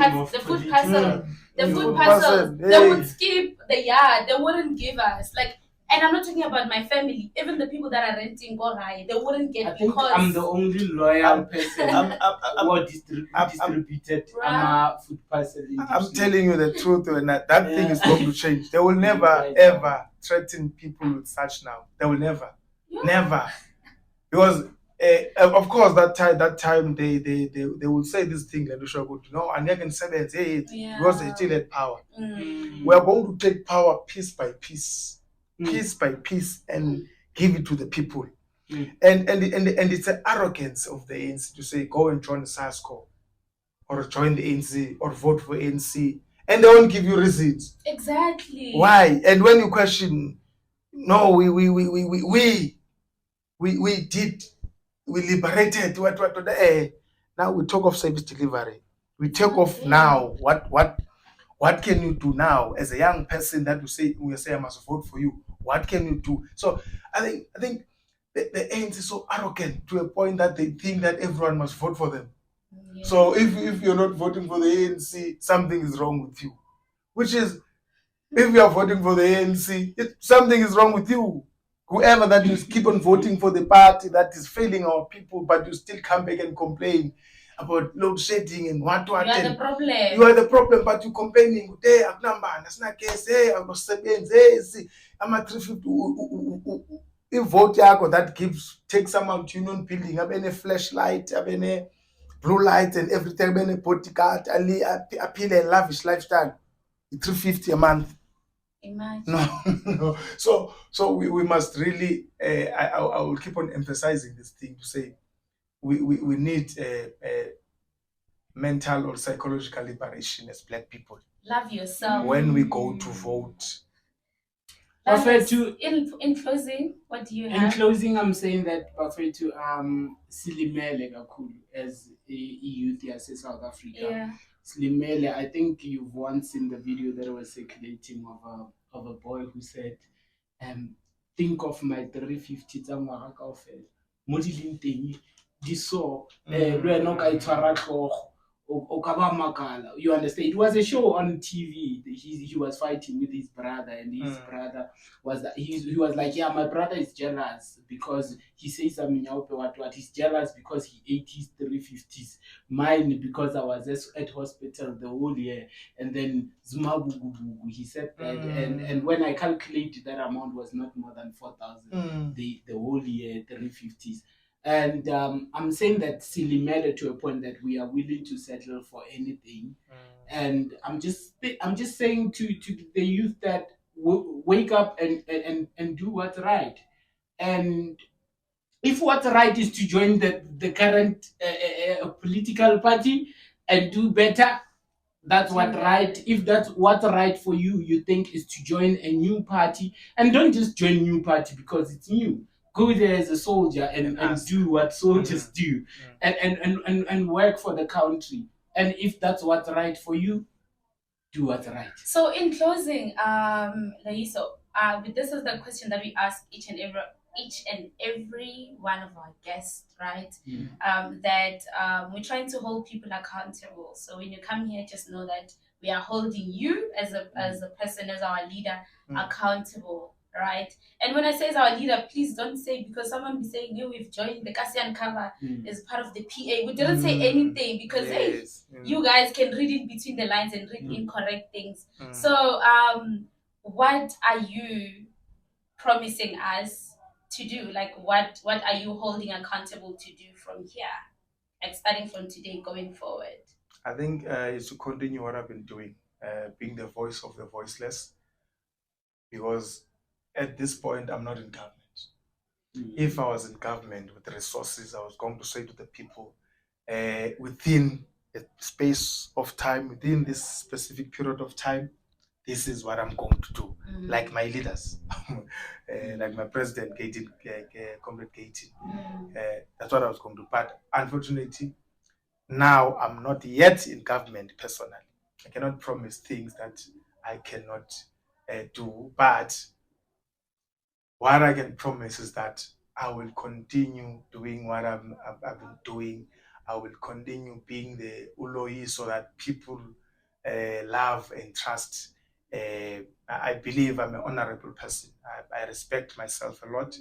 parcel, they would skip the yard. They wouldn't give us like. And I'm not talking about my family. Even the people that are renting Gorai, they wouldn't get. I think I'm the only loyal person who distributed food parcel. I'm telling you the truth, and that thing is going to change. They will never ever threaten people with such now. They will never, because of course that time they will say this thing like and they can say that because they still had power. We are going to take power piece by piece. Piece by piece and give it to the people. And it's an arrogance of the ANC to say go and join the SASCO or join the ANC or vote for ANC, and they won't give you receipts. Exactly. Why? And when you question, no, we liberated what now we talk of service delivery. We talk of now what can you do now as a young person that we say I must vote for you? What can you do? So I think the ANC is so arrogant to a point that they think that everyone must vote for them. Yeah. So if you're not voting for the ANC, something is wrong with you. Which is, if you are voting for the ANC, something is wrong with you. Whoever that you keep on voting for the party that is failing our people, but you still come back and complain about load shedding and what. You are the problem. You are the problem, but you're complaining. Hey, that's not case. Hey, I'm not saying. Hey, see, I'm at 350. If vote that take some out union building, have any flashlight, have any blue light and everything, have any bodyguard, appeal a lavish lifestyle. 350 a month. Imagine. No. So we must really. I will keep on emphasizing this thing to say we need mental or psychological liberation as Black people. Love yourself. When we go to vote. In closing, what do you have? In closing, I'm saying that Patriotic silimele kakhulu as a youth here in South Africa. Yeah. Silimele, I think you've once seen the video that was circulating of a boy who said, think of my 350 tsa ngwaga kaofela mo di leng teng di so le wena o ka itshwara tlhogo o ka ba makala. You understand? It was a show on TV. He was fighting with his brother, and his brother was he was like, yeah, my brother is jealous because he says what he's jealous because he ate his 350s. Mine because I was at hospital the whole year, and then he said that, and when I calculated that amount was not more than 4,000 the whole year 350s. And I'm saying that silly matter to a point that we are willing to settle for anything. And I'm just saying to the youth that wake up and do what's right. And if what's right is to join the current political party and do better, that's what right. If that's what's right for you, you think is to join a new party, and don't just join a new party because it's new. Go there as a soldier and do what soldiers do, and work for the country. And if that's what's right for you, do what's right. So in closing, Loyiso, this is the question that we ask each and every one of our guests, right? That we're trying to hold people accountable. So when you come here, just know that we are holding you as a person, as our leader, accountable, right? And when I say as our leader, please don't say, because someone be saying, hey, we've joined the Kasi and Cover as part of the PA. We didn't say anything because hey, you guys can read in between the lines and read incorrect things. So what are you promising us to do? Like what are you holding accountable to do from here? Like starting from today going forward? I think is to continue what I've been doing, being the voice of the voiceless, because at this point I'm not in government. If I was in government with resources, I was going to say to the people, within a space of time, within this specific period of time, this is what I'm going to do. Like my leaders, like my president, Comrade Gauteng. That's what I was going to do. But unfortunately, now I'm not yet in government personally. I cannot promise things that I cannot do. But what I can promise is that I will continue doing what I've been doing. I will continue being the Loyiso so that people love and trust. I believe I'm an honorable person. I respect myself a lot.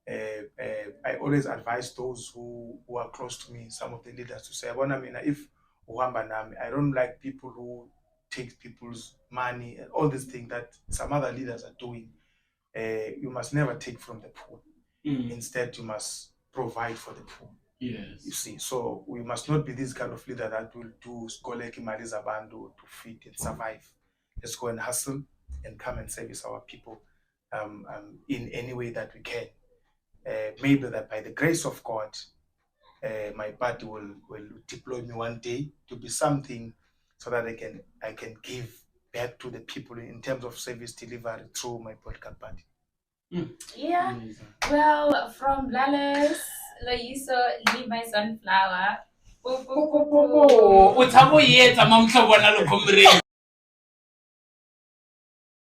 I always advise those who are close to me, some of the leaders, to say, if I don't like people who take people's money and all these things that some other leaders are doing. You must never take from the poor. Instead, you must provide for the poor. Yes. You see, so we must not be this kind of leader that will do skoleki malizabando to feed and survive. Let's go and hustle and come and service our people in any way that we can. Maybe that by the grace of God, my party will deploy me one day to be something so that I can give back to the people in terms of service delivery through my political party. Yeah. Well, from Lalas, Loyiso, MySunflower.